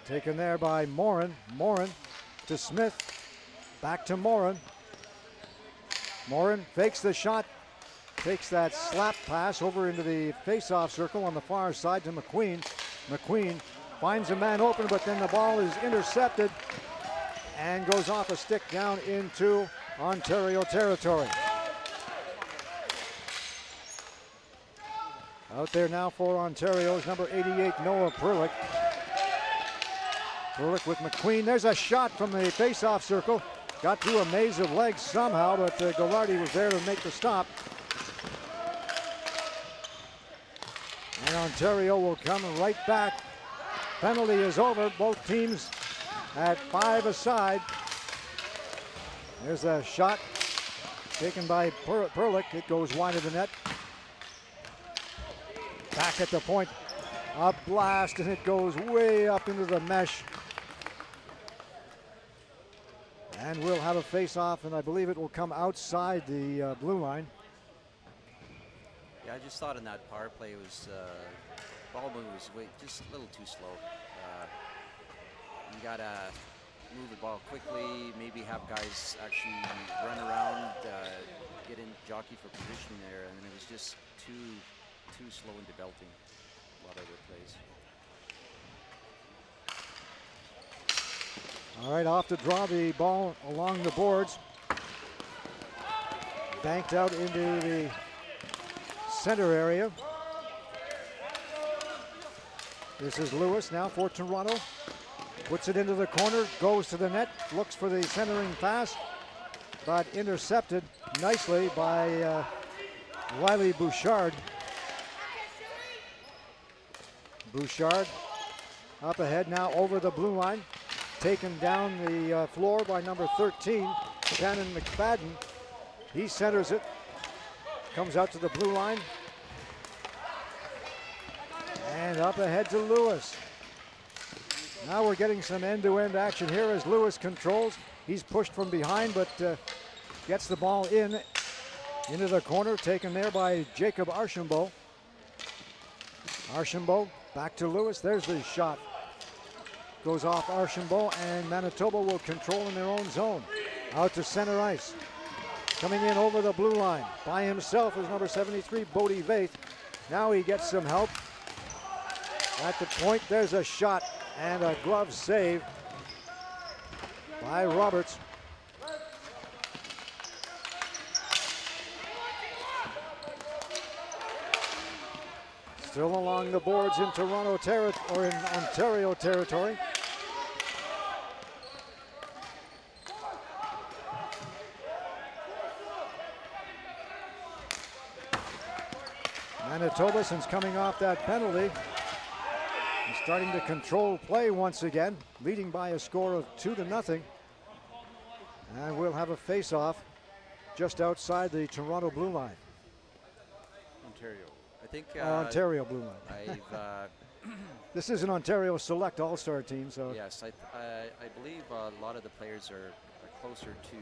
Taken there by Morin. Morin to Smith. Back to Morin. Morin fakes the shot. Takes that slap pass over into the face-off circle on the far side to McQueen. McQueen finds a man open, but then the ball is intercepted and goes off a stick down into Ontario territory. Out there now for Ontario is number 88, Noah Perlick. Perlick with McQueen. There's a shot from the face-off circle. Got through a maze of legs somehow, but Goulardi was there to make the stop. And Ontario will come right back. Penalty is over. Both teams at 5 aside. There's a shot taken by Perlick. It goes wide of the net. Back at the point. A blast, and it goes way up into the mesh. And we'll have a face-off, and I believe it will come outside the blue line. Yeah, I just thought in that power play it was ball move was just a little too slow. You gotta move the ball quickly, maybe have guys actually run around, get in, jockey for position there, and it was just too slow in developing a lot of their plays. All right, off to draw the ball along the boards. Banked out into the center area. This is Lewis now for Toronto. Puts it into the corner, goes to the net, looks for the centering pass, but intercepted nicely by Riley Bouchard. Bouchard up ahead now over the blue line. Taken down the floor by number 13, Shannon McFadden. He centers it, comes out to the blue line, and up ahead to Lewis. Now we're getting some end-to-end action here as Lewis controls. He's pushed from behind, but gets the ball into the corner, taken there by Jacob Archambault. Archambault back to Lewis. There's the shot. Goes off Archambault, and Manitoba will control in their own zone. Out to center ice. Coming in over the blue line by himself is number 73, Bodie Vaith. Now he gets some help. At the point, there's a shot and a glove save by Roberts. Still along the boards in Toronto or in Ontario territory. Manitoba, since coming off that penalty, is starting to control play once again, leading by a score of 2-0. And we'll have a face-off just outside the Toronto blue line. Ontario. I think Ontario blue line. This is an Ontario Select All-Star team, so yes, I believe a lot of the players are closer to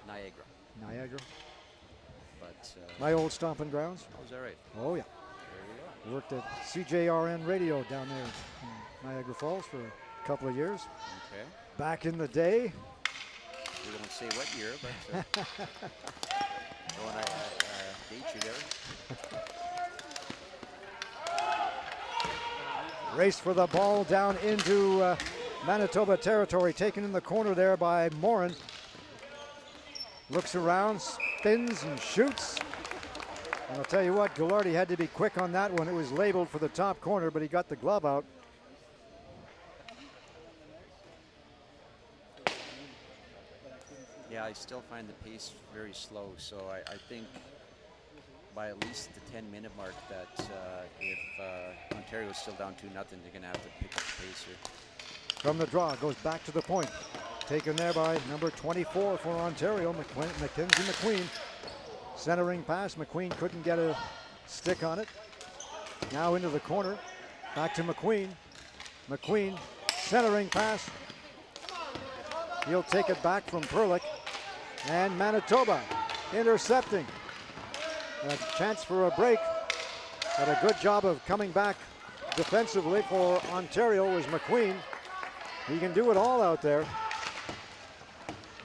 Niagara. Niagara, But my old stomping grounds. oh, is that right? Oh yeah, There you worked at CJRN Radio down there in Niagara Falls for a couple of years. go. Okay. Back in the day, We won't say what year, but don't want to date you there. race for the ball down into Manitoba territory, taken in the corner there by Morin. Looks around, spins and shoots. And I'll tell you what, Goularty had to be quick on that one. It was labeled for the top corner, but he got the glove out. Yeah, I still find the pace very slow, so I think by at least the 10-minute mark that if Ontario is still down 2-0, they're going to have to pick up the pace here. From the draw, goes back to the point. Taken there by number 24 for Ontario, Mackenzie McQueen. Centering pass, McQueen couldn't get a stick on it. Now into the corner, back to McQueen. McQueen, centering pass. He'll take it back from Perlick. And Manitoba intercepting. A chance for a break, but a good job of coming back defensively for Ontario was McQueen. He can do it all out there.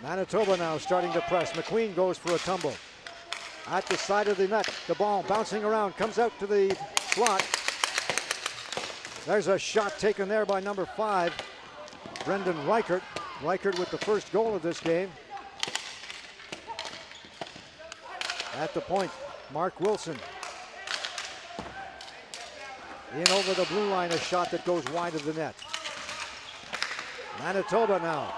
Manitoba now starting to press. McQueen goes for a tumble. At the side of the net, the ball bouncing around, comes out to the slot. There's a shot taken there by number 5, Brendan Reichert. Reichert with the first goal of this game. At the point, Mark Wilson. In over the blue line, a shot that goes wide of the net. Manitoba now.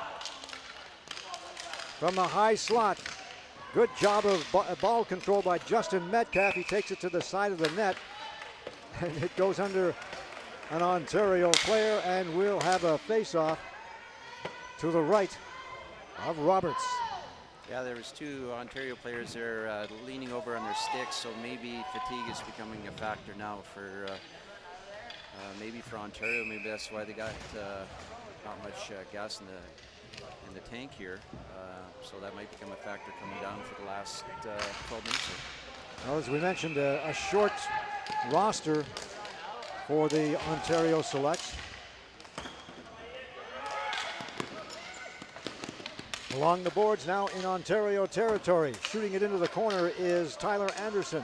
From the high slot. Good job of ball control by Justin Metcalf. He takes it to the side of the net. And it goes under an Ontario player, and we'll have a face-off to the right of Roberts. Yeah, there was 2 Ontario players there leaning over on their sticks, so maybe fatigue is becoming a factor now for maybe for Ontario. Maybe that's why they got not much gas in the tank here. So that might become a factor coming down for the last 12 minutes. Well, as we mentioned, a short roster for the Ontario Selects. Along the boards now in Ontario territory. Shooting it into the corner is Tyler Anderson.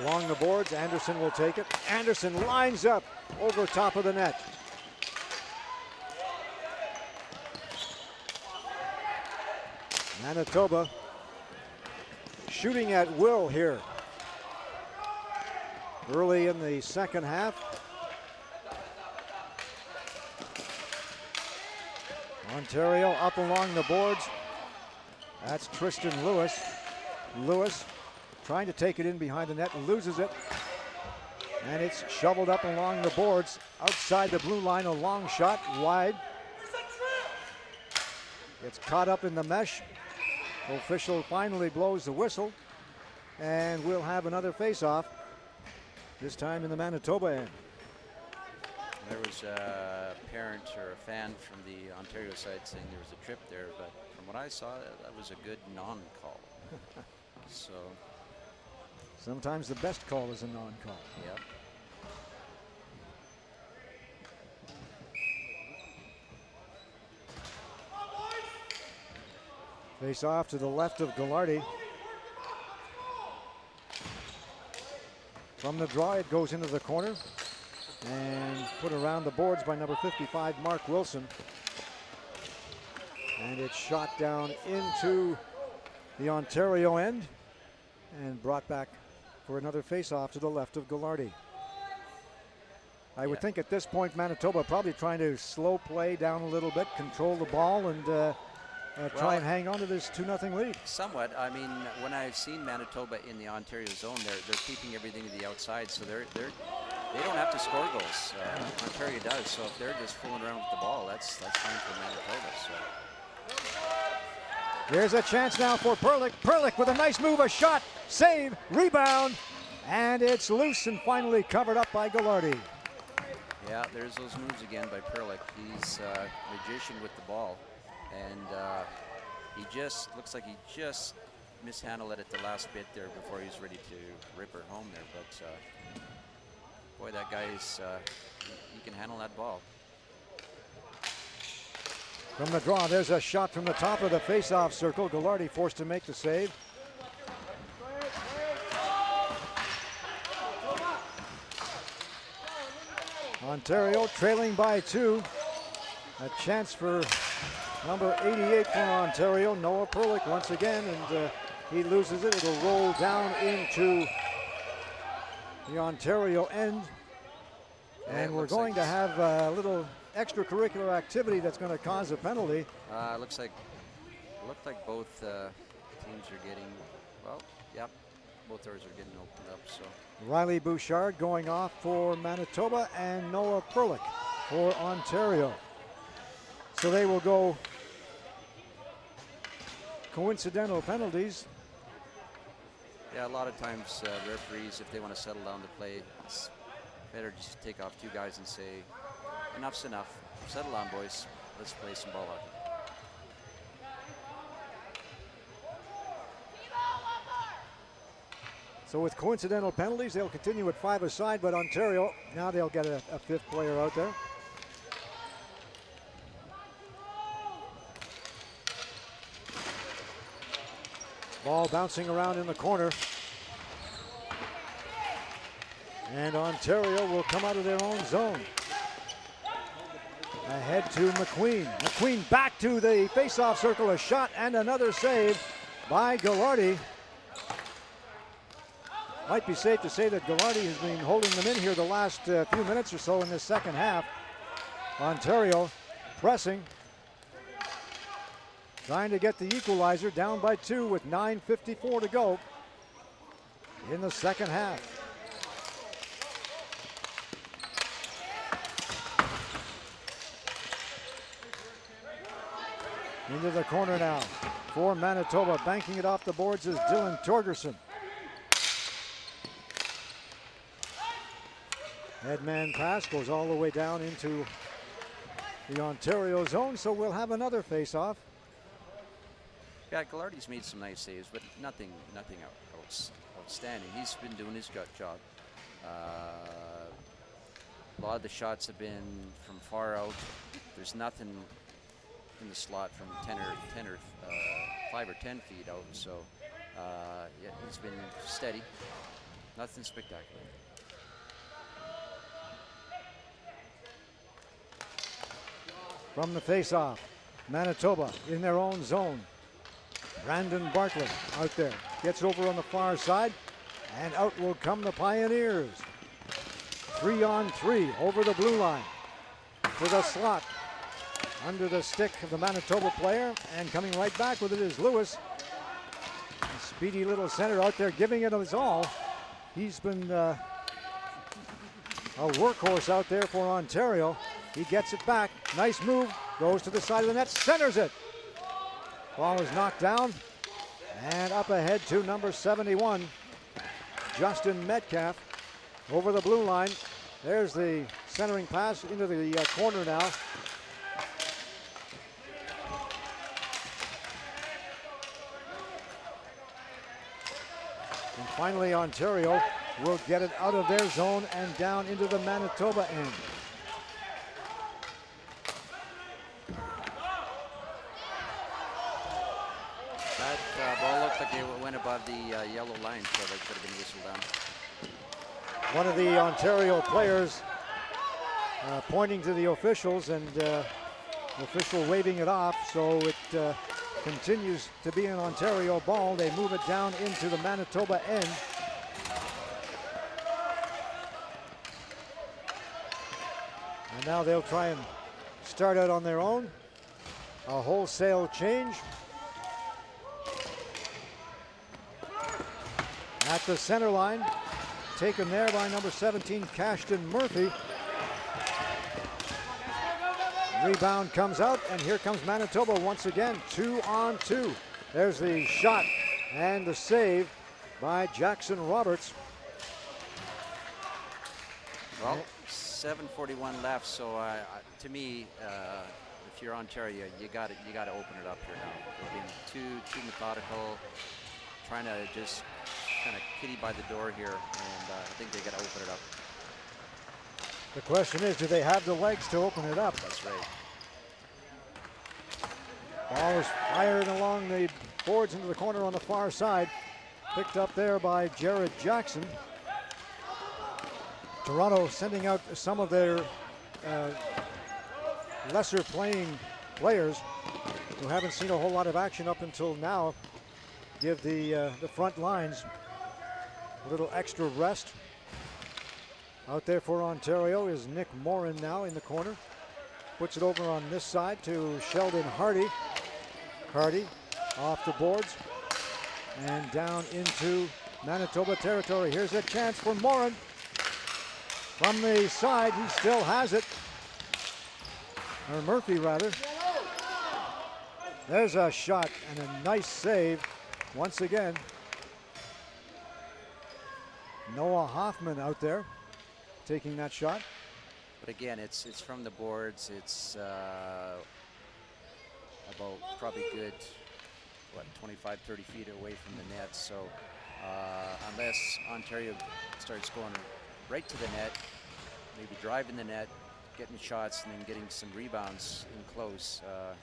Along the boards, Anderson will take it. Anderson lines up over top of the net. Manitoba shooting at will here. Early in the second half. Ontario up along the boards. That's Tristan Lewis. Lewis trying to take it in behind the net, loses it. And it's shoveled up along the boards. Outside the blue line, a long shot, wide. It's caught up in the mesh. Official finally blows the whistle. And we'll have another face-off, this time in the Manitoba end. There was a parent or a fan from the Ontario side saying there was a trip there, but from what I saw, that was a good non-call. So sometimes the best call is a non-call. Yep. Face off to the left of Ghilardi. From the draw, it goes into the corner and put around the boards by number 55, Mark Wilson. And it's shot down into the Ontario end and brought back for another face-off to the left of Ghilardi. I would think at this point Manitoba probably trying to slow play down a little bit, control the ball, and try and hang on to this 2-0 lead. Somewhat. I mean, when I've seen Manitoba in the Ontario zone, they're keeping everything to the outside, so they don't have to score goals. Ontario does. So if they're just fooling around with the ball, that's fine for Manitoba. So here's a chance now for Perlick. Perlick with a nice move, a shot, save, rebound, and it's loose and finally covered up by Ghilardi. Yeah, there's those moves again by Perlick. He's a magician with the ball. And he just looks like he just mishandled it at the last bit there before he was ready to rip her home there. But boy, that guy's he can handle that ball. From the draw, there's a shot from the top of the face-off circle. Ghilardi forced to make the save. Ontario trailing by 2. A chance for number 88 for Ontario, Noah Perlick once again, and he loses it. It'll roll down into the Ontario end. And we're going to have a little extracurricular activity that's going to cause a penalty. Looked like both teams are getting, both doors are getting opened up. So Riley Bouchard going off for Manitoba and Noah Perlick for Ontario. So they will go coincidental penalties. Yeah, a lot of times referees, if they want to settle down the play, it's better just to take off 2 guys and say, enough's enough. Settle down, boys. Let's play some ball hockey. So with coincidental penalties, they'll continue at 5 aside, but Ontario, now they'll get a 5th player out there. Ball bouncing around in the corner. And Ontario will come out of their own zone. Ahead to McQueen. McQueen back to the face-off circle. A shot and another save by Ghilardi. Might be safe to say that Ghilardi has been holding them in here the last few minutes or so in this second half. Ontario pressing. Trying to get the equalizer, down by 2 with 9:54 to go in the second half. Into the corner now for Manitoba. Banking it off the boards is Dylan Torgerson. Headman pass goes all the way down into the Ontario zone, so we'll have another face-off. Yeah, Ghilardi's made some nice saves, but nothing outstanding. He's been doing his job. A lot of the shots have been from far out. There's nothing in the slot from 5 or 10 feet out. So yeah, he's been steady. Nothing spectacular. From the face-off, Manitoba in their own zone. Brandon Bartlett out there, gets over on the far side, and out will come the Pioneers. 3-on-3 over the blue line for the slot. Under the stick of the Manitoba player, and coming right back with it is Lewis. A speedy little center out there giving it his all. He's been a workhorse out there for Ontario. He gets it back, nice move, goes to the side of the net, centers it. Ball is knocked down, and up ahead to number 71, Justin Metcalf, over the blue line. There's the centering pass into the corner now. And finally, Ontario will get it out of their zone and down into the Manitoba end. looked like they went above the yellow line, so they could have been whistled down. One of the Ontario players pointing to the officials, and the official waving it off, so it continues to be an Ontario ball. They move it down into the Manitoba end. And now they'll try and start out on their own. A wholesale change. At the center line, taken there by number 17, Cashton Murphy. Rebound comes out, and here comes Manitoba once again, 2-on-2. There's the shot and the save by Jackson Roberts. Well, 7:41 left, so to me, if you're Ontario, you got to open it up here now. They're being too methodical, trying to just kind of kitty by the door here, and I think they got to open it up. The question is, do they have the legs to open it up? That's right. Ball is fired along the boards into the corner on the far side. Picked up there by Jared Jackson. Toronto sending out some of their lesser playing players who haven't seen a whole lot of action up until now. Give the front lines a little extra rest. Out there for Ontario is Nick Morin now in the corner. Puts it over on this side to Sheldon Hardy. Hardy off the boards and down into Manitoba territory. Here's a chance for Morin. From the side, he still has it. Or Murphy, rather. There's a shot and a nice save once again. Noah Hoffman out there taking that shot. But again, it's from the boards. It's about probably good, 25, 30 feet away from the net. So unless Ontario starts going right to the net, maybe driving the net, getting shots, and then getting some rebounds in close, I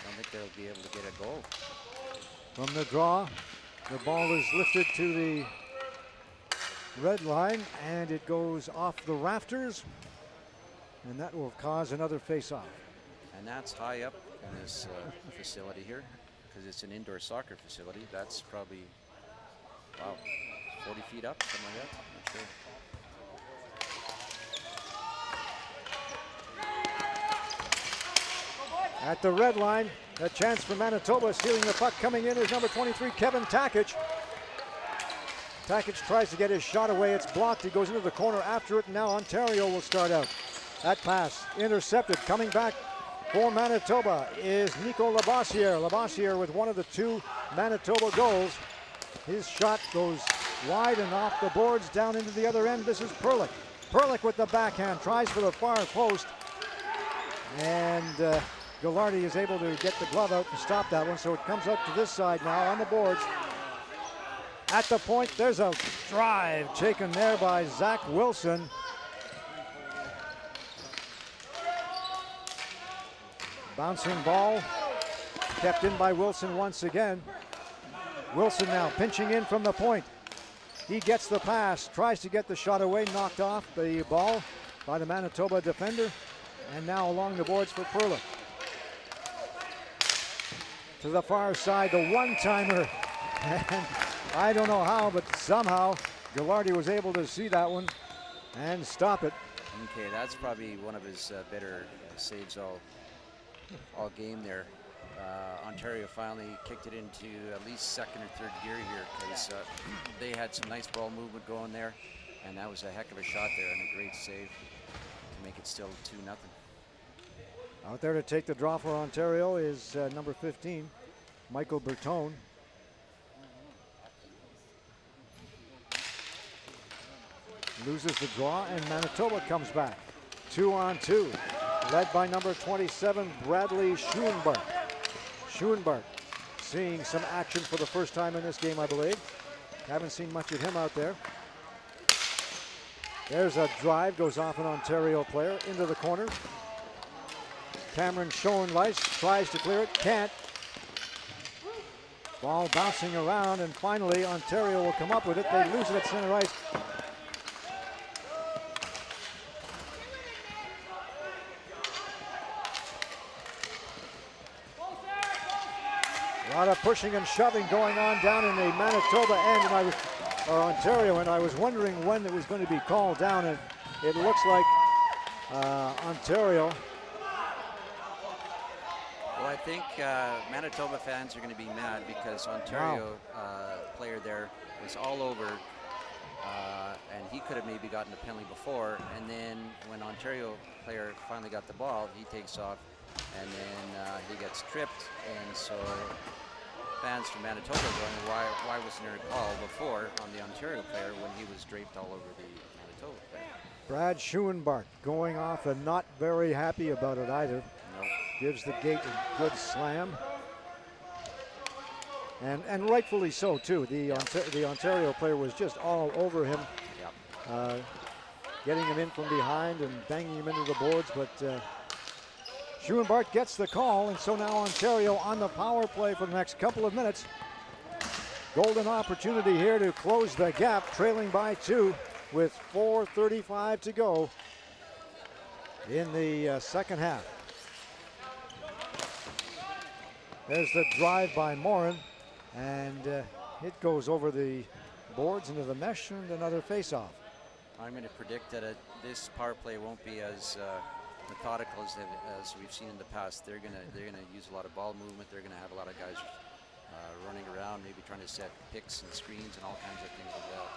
don't think they'll be able to get a goal. From the draw, the ball is lifted to the red line, and it goes off the rafters, and that will cause another face-off. And that's high up in this facility here, because it's an indoor soccer facility. That's probably, wow, 40 feet up, something like that. Not sure. At the red line, a chance for Manitoba. Stealing the puck coming in is number 23, Kevin Takich. Takich tries to get his shot away. It's blocked. He goes into the corner after it, and now Ontario will start out. That pass intercepted. Coming back for Manitoba is Nico Labossiere. Labossiere with one of the two Manitoba goals. His shot goes wide and off the boards down into the other end. This is Perlick. Perlick with the backhand, tries for the far post. And Ghilardi is able to get the glove out to stop that one, so it comes out to this side now on the boards. At the point, there's a drive taken there by Zach Wilson. Bouncing ball, kept in by Wilson once again. Wilson now pinching in from the point. He gets the pass, tries to get the shot away, knocked off the ball by the Manitoba defender. And now along the boards for Perlick. To the far side, the one-timer. And I don't know how, but somehow Ghilardi was able to see that one and stop it. Okay, that's probably one of his better saves all game there. Ontario finally kicked it into at least second or third gear here, because they had some nice ball movement going there, and that was a heck of a shot there and a great save to make it still 2-0. Out there to take the draw for Ontario is number 15, Michael Bertone. Loses the draw, and Manitoba comes back. 2-on-2, led by number 27, Bradley Schoenberg. Schoenberg seeing some action for the first time in this game, I believe. Haven't seen much of him out there. There's a drive, goes off an Ontario player into the corner. Cameron Schoenweiss tries to clear it, can't. Ball bouncing around, and finally Ontario will come up with it. They lose it at center ice. A lot of pushing and shoving going on down in the Manitoba end, or Ontario, and I was wondering when it was going to be called down, and it looks like Ontario. Well, I think Manitoba fans are going to be mad because Ontario player there was all over, and he could have maybe gotten a penalty before. And then when Ontario player finally got the ball, he takes off, and then he gets tripped. And so fans from Manitoba going, why wasn't there a call before on the Ontario player when he was draped all over the Manitoba player? Brad Schuenbart going off and not very happy about it either. Nope. Gives the gate a good slam. And rightfully so too. The Ontario player was just all over him. Yep. Getting him in from behind and banging him into the boards, but Schuenbart gets the call, and so now Ontario on the power play for the next couple of minutes. Golden opportunity here to close the gap, trailing by 2 with 4:35 to go in the second half. There's the drive by Morin, and it goes over the boards into the mesh, and another face-off. I'm going to predict that this power play won't be as methodical as we've seen in the past. They're going to use a lot of ball movement. They're going to have a lot of guys running around, maybe trying to set picks and screens and all kinds of things like that.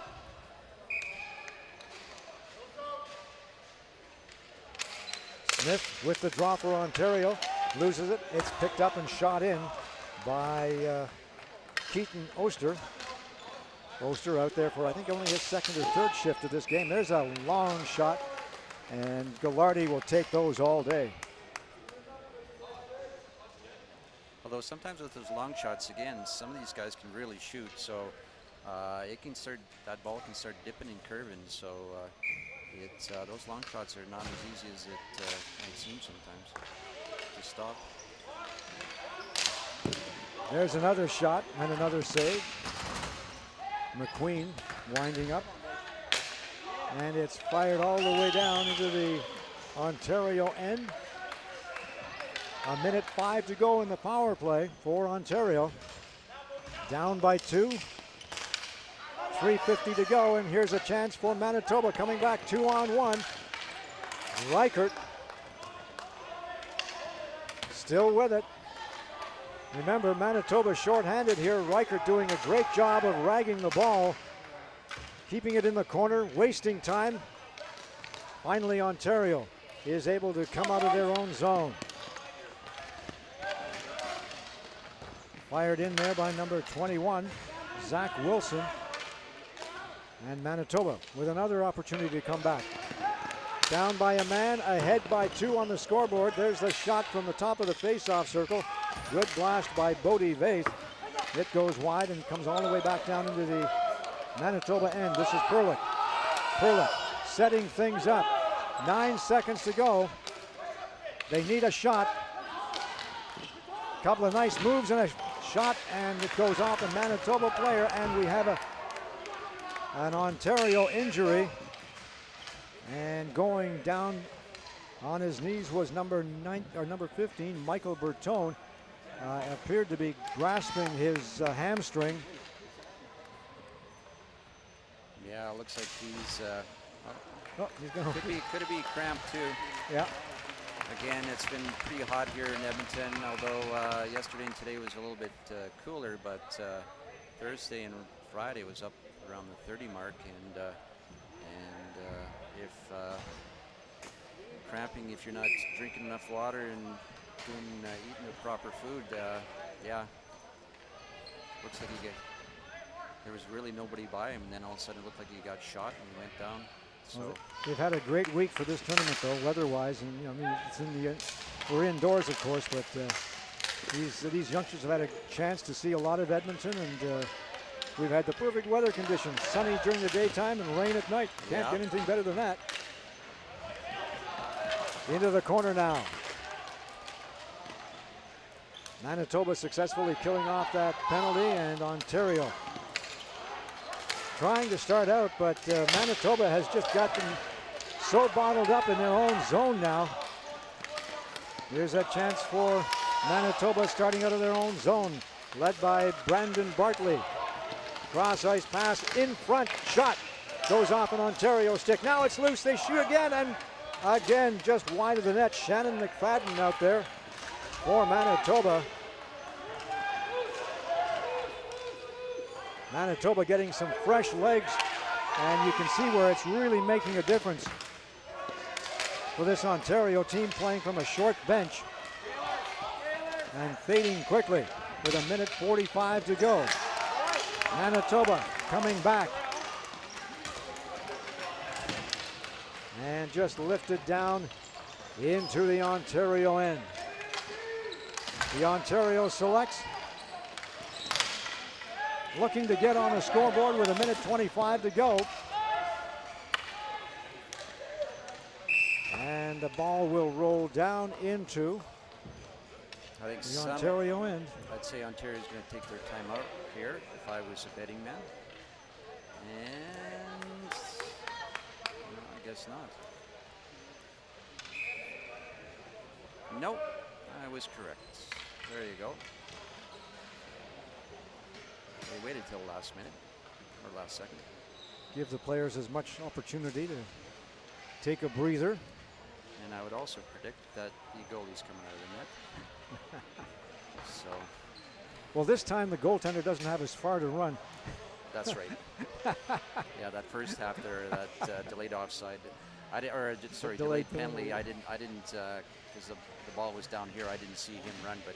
Smith with the draw for Ontario, loses it. It's picked up and shot in by Keaton Oster. Oster out there for, I think, only his second or third shift of this game. There's a long shot, and Gallardi will take those all day. Although sometimes with those long shots, again, some of these guys can really shoot, so that ball can start dipping and curving. So those long shots are not as easy as it seems sometimes to stop. There's another shot and another save. McQueen winding up, and it's fired all the way down into the Ontario end. 1:05 to go in the power play for Ontario. Down by 2. 3:50 to go, and here's a chance for Manitoba coming back 2-on-1. Reichert still with it. Remember, Manitoba shorthanded here. Reichert doing a great job of ragging the ball, keeping it in the corner, wasting time. Finally, Ontario is able to come out of their own zone. Fired in there by number 21, Zach Wilson. And Manitoba with another opportunity to come back. Down by a man, ahead by 2 on the scoreboard. There's the shot from the top of the face-off circle. Good blast by Bodie Vaith. It goes wide and comes all the way back down into the Manitoba end. This is Perlick. Perlick setting things up. 9 seconds to go. They need a shot. Couple of nice moves and a shot, and it goes off a Manitoba player, and we have an Ontario injury. And going down on his knees was number 15, Michael Bertone. Appeared to be grasping his hamstring. Yeah, it looks like he's going could it be cramped too. Yeah. Again, it's been pretty hot here in Edmonton, although yesterday and today was a little bit cooler, but Thursday and Friday was up around the 30 mark, and if cramping, if you're not drinking enough water and eating the proper food, yeah, looks like there was really nobody by him, and then all of a sudden it looked like he got shot and he went down. So well, they've had a great week for this tournament, though, weather-wise, and I mean, it's we're indoors, of course, but these youngsters have had a chance to see a lot of Edmonton, and we've had the perfect weather conditions: sunny during the daytime and rain at night. Can't get anything better than that. Into the corner now. Manitoba successfully killing off that penalty, and Ontario trying to start out, but Manitoba has just got them so bottled up in their own zone now. Here's a chance for Manitoba starting out of their own zone, led by Brandon Bartley. Cross ice pass in front, shot goes off an Ontario stick. Now it's loose, they shoot again, and again just wide of the net. Shannon McFadden out there for Manitoba. Manitoba getting some fresh legs, and you can see where it's really making a difference for this Ontario team, playing from a short bench and fading quickly with 1:45 to go. Manitoba coming back and just lifted down into the Ontario end. The Ontario selects, looking to get on the scoreboard with 1:25 to go. And the ball will roll down into the Ontario end. I'd say Ontario's going to take their time out here if I was a betting man. And no, I guess not. Nope, I was correct. There you go. They waited till the last minute or last second. Give the players as much opportunity to take a breather. And I would also predict that the goalie's coming out of the net. So. Well, this time the goaltender doesn't have as far to run. That's right. Yeah, that first half there, that delayed offside, delayed penalty. I didn't, because the ball was down here. I didn't see him run, but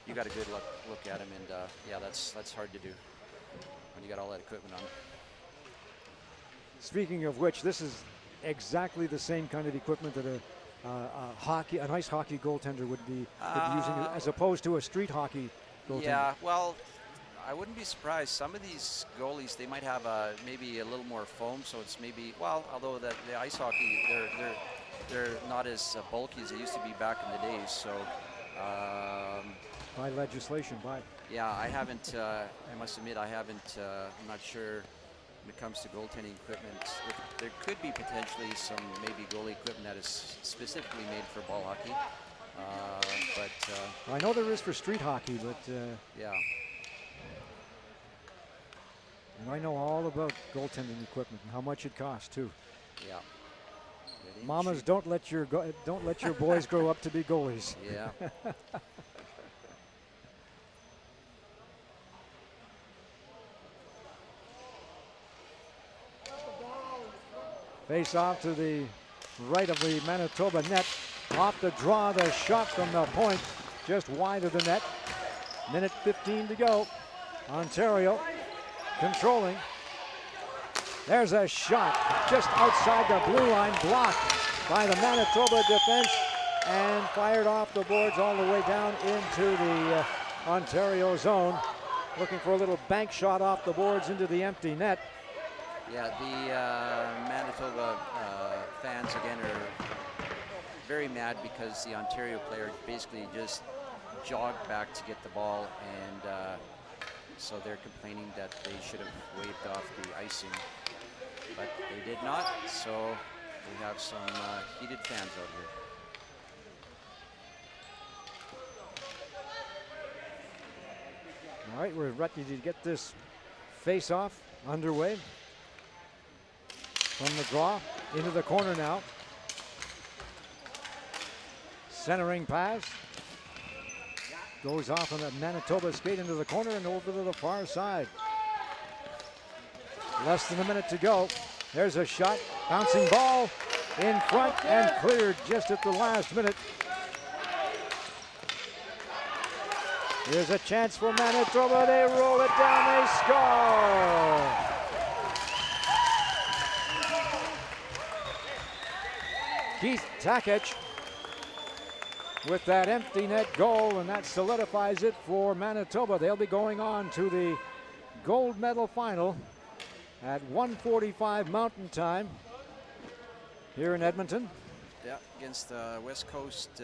you got a good look at him, and yeah, that's hard to do when you got all that equipment on. Speaking of which, this is exactly the same kind of equipment that an ice hockey goaltender would be using, as opposed to a street hockey goaltender. Yeah, well, I wouldn't be surprised. Some of these goalies, they might have maybe a little more foam, so it's maybe, well, although the ice hockey, they're not as bulky as they used to be back in the days. So by legislation, yeah, I haven't. I must admit, I haven't. I'm not sure. When it comes to goaltending equipment, there could be potentially some maybe goalie equipment that is specifically made for ball hockey. But I know there is for street hockey, but yeah. And I know all about goaltending equipment and how much it costs too. Yeah. Mamas, don't let your boys grow up to be goalies. Yeah. Face off to the right of the Manitoba net. Off the draw, the shot from the point, just wide of the net. 1:15 to go. Ontario controlling. There's a shot just outside the blue line, blocked by the Manitoba defense and fired off the boards all the way down into the Ontario zone. Looking for a little bank shot off the boards into the empty net. Yeah, the Manitoba fans again are very mad because the Ontario player basically just jogged back to get the ball, and so they're complaining that they should have waved off the icing, but they did not, so we have some heated fans out here. All right, we're ready to get this face-off underway. From the draw into the corner now. Centering pass. Goes off on the Manitoba skate into the corner and over to the far side. Less than a minute to go. There's a shot. Bouncing ball in front and cleared just at the last minute. Here's a chance for Manitoba. They roll it down. They score. Keith Takich with that empty net goal, and that solidifies it for Manitoba. They'll be going on to the gold medal final at 1:45 Mountain Time here in Edmonton. Yeah, against the West Coast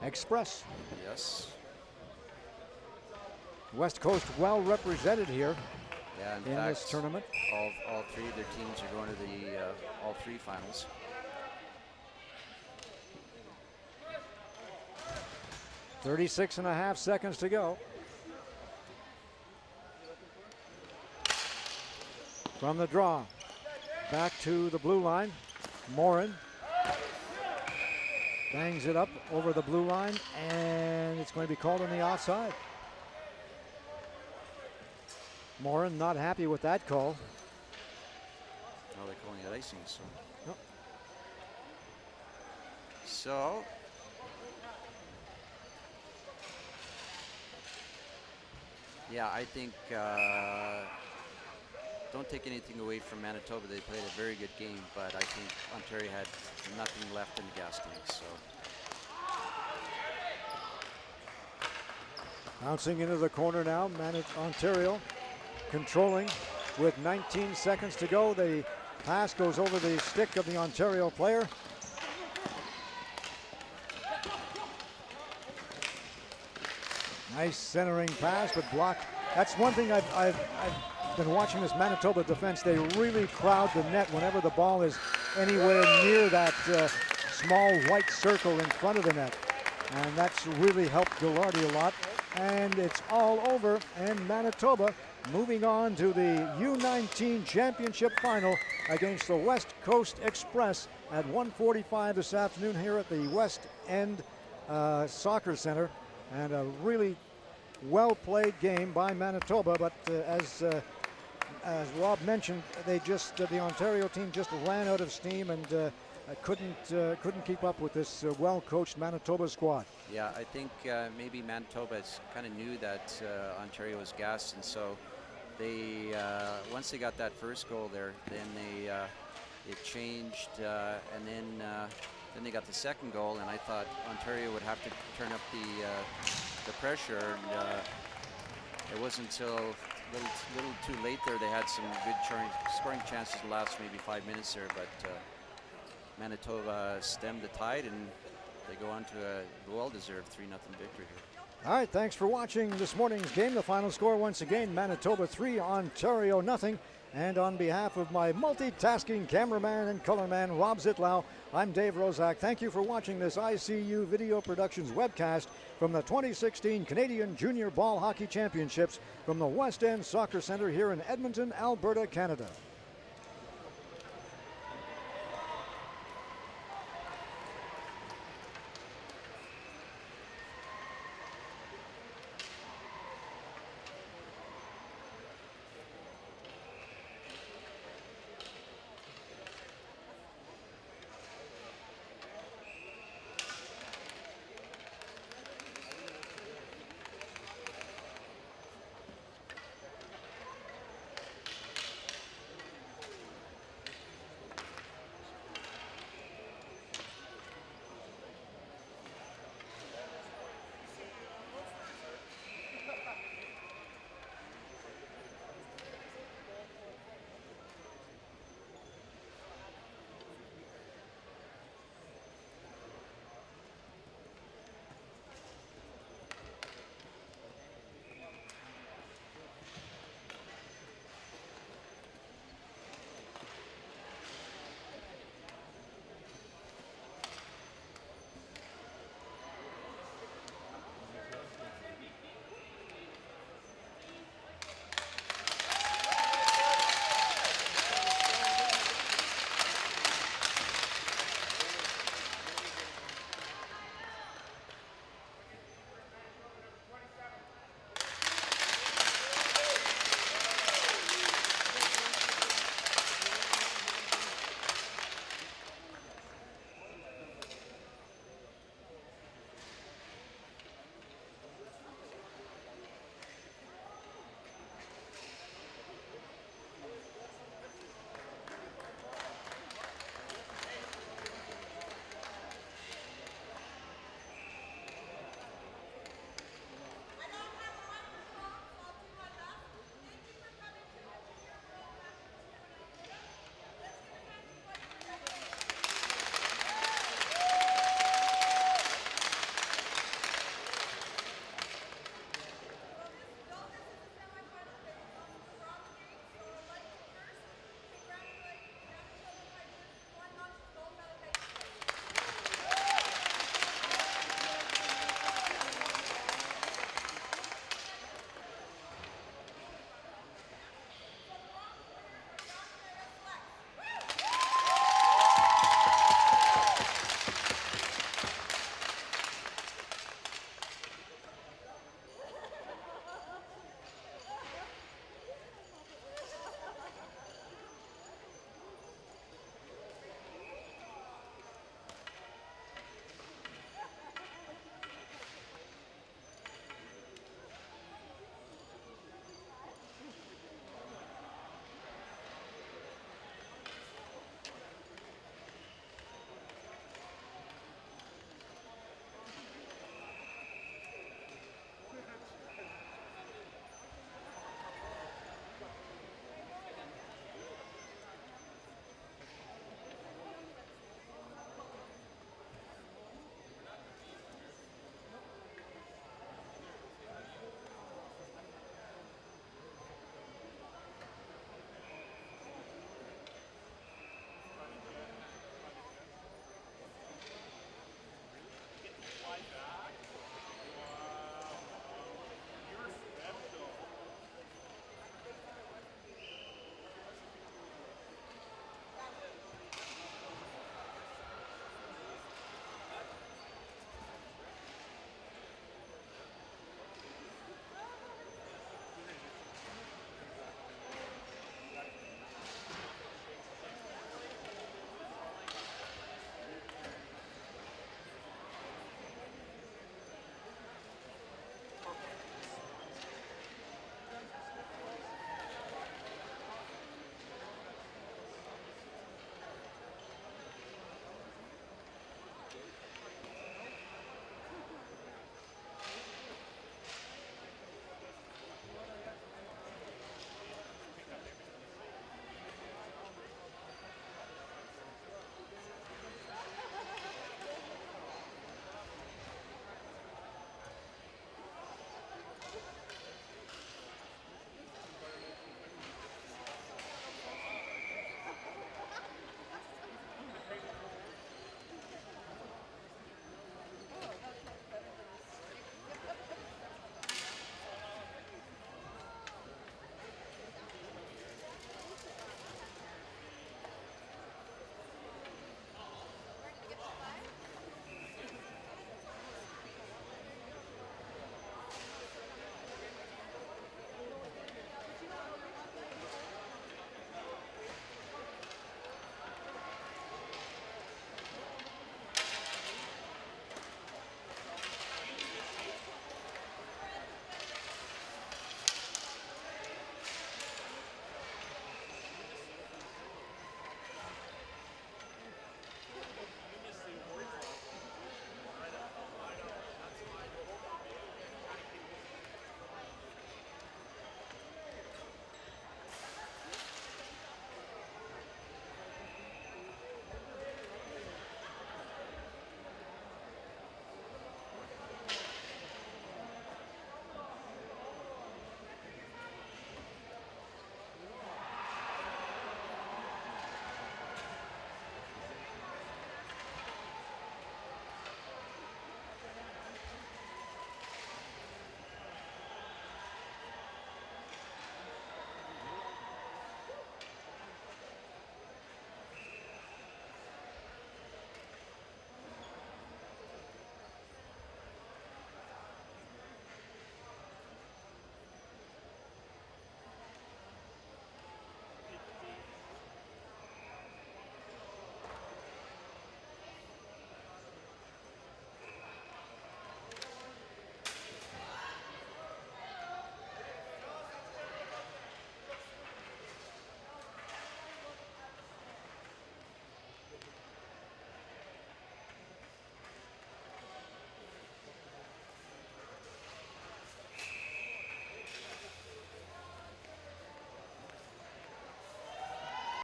Express. Yes. West Coast well represented here Yeah, in in fact, this tournament. all three of their teams are going to the all three finals. .36.5 seconds to go. From the draw, back to the blue line. Morin bangs it up over the blue line, and it's going to be called on the offside. Morin not happy with that call. Oh, they're calling it icing, so. Yep. So. Yeah, I think don't take anything away from Manitoba. They played a very good game, but I think Ontario had nothing left in the gas tank. So Bouncing into the corner now, Ontario controlling with 19 seconds to go. The pass goes over the stick of the Ontario player. Nice centering pass, but blocked. That's one thing I've been watching this Manitoba defense. They really crowd the net whenever the ball is anywhere near that small white circle in front of the net. And that's really helped Gillardy a lot. And it's all over, and Manitoba moving on to the U-19 championship final against the West Coast Express at 1:45 this afternoon here at the West End Soccer Center. And a really well-played game by Manitoba, but as Rob mentioned, the Ontario team just ran out of steam and couldn't keep up with this well-coached Manitoba squad. yeah, I think maybe Manitoba kind of knew that Ontario was gassed, and so they once they got that first goal there, then it changed, and then they got the second goal, and I thought Ontario would have to turn up the pressure, and it wasn't until a little too late there. They had some good scoring chances the last maybe 5 minutes there, but Manitoba stemmed the tide, and they go on to a well-deserved 3-0 victory here. All right, thanks for watching this morning's game. The final score once again, Manitoba 3, Ontario 0. And on behalf of my multitasking cameraman and colorman, Rob Zitlau, I'm Dave Rozak. Thank you for watching this ICU Video Productions webcast from the 2016 Canadian Junior Ball Hockey Championships from the West End Soccer Centre here in Edmonton, Alberta, Canada.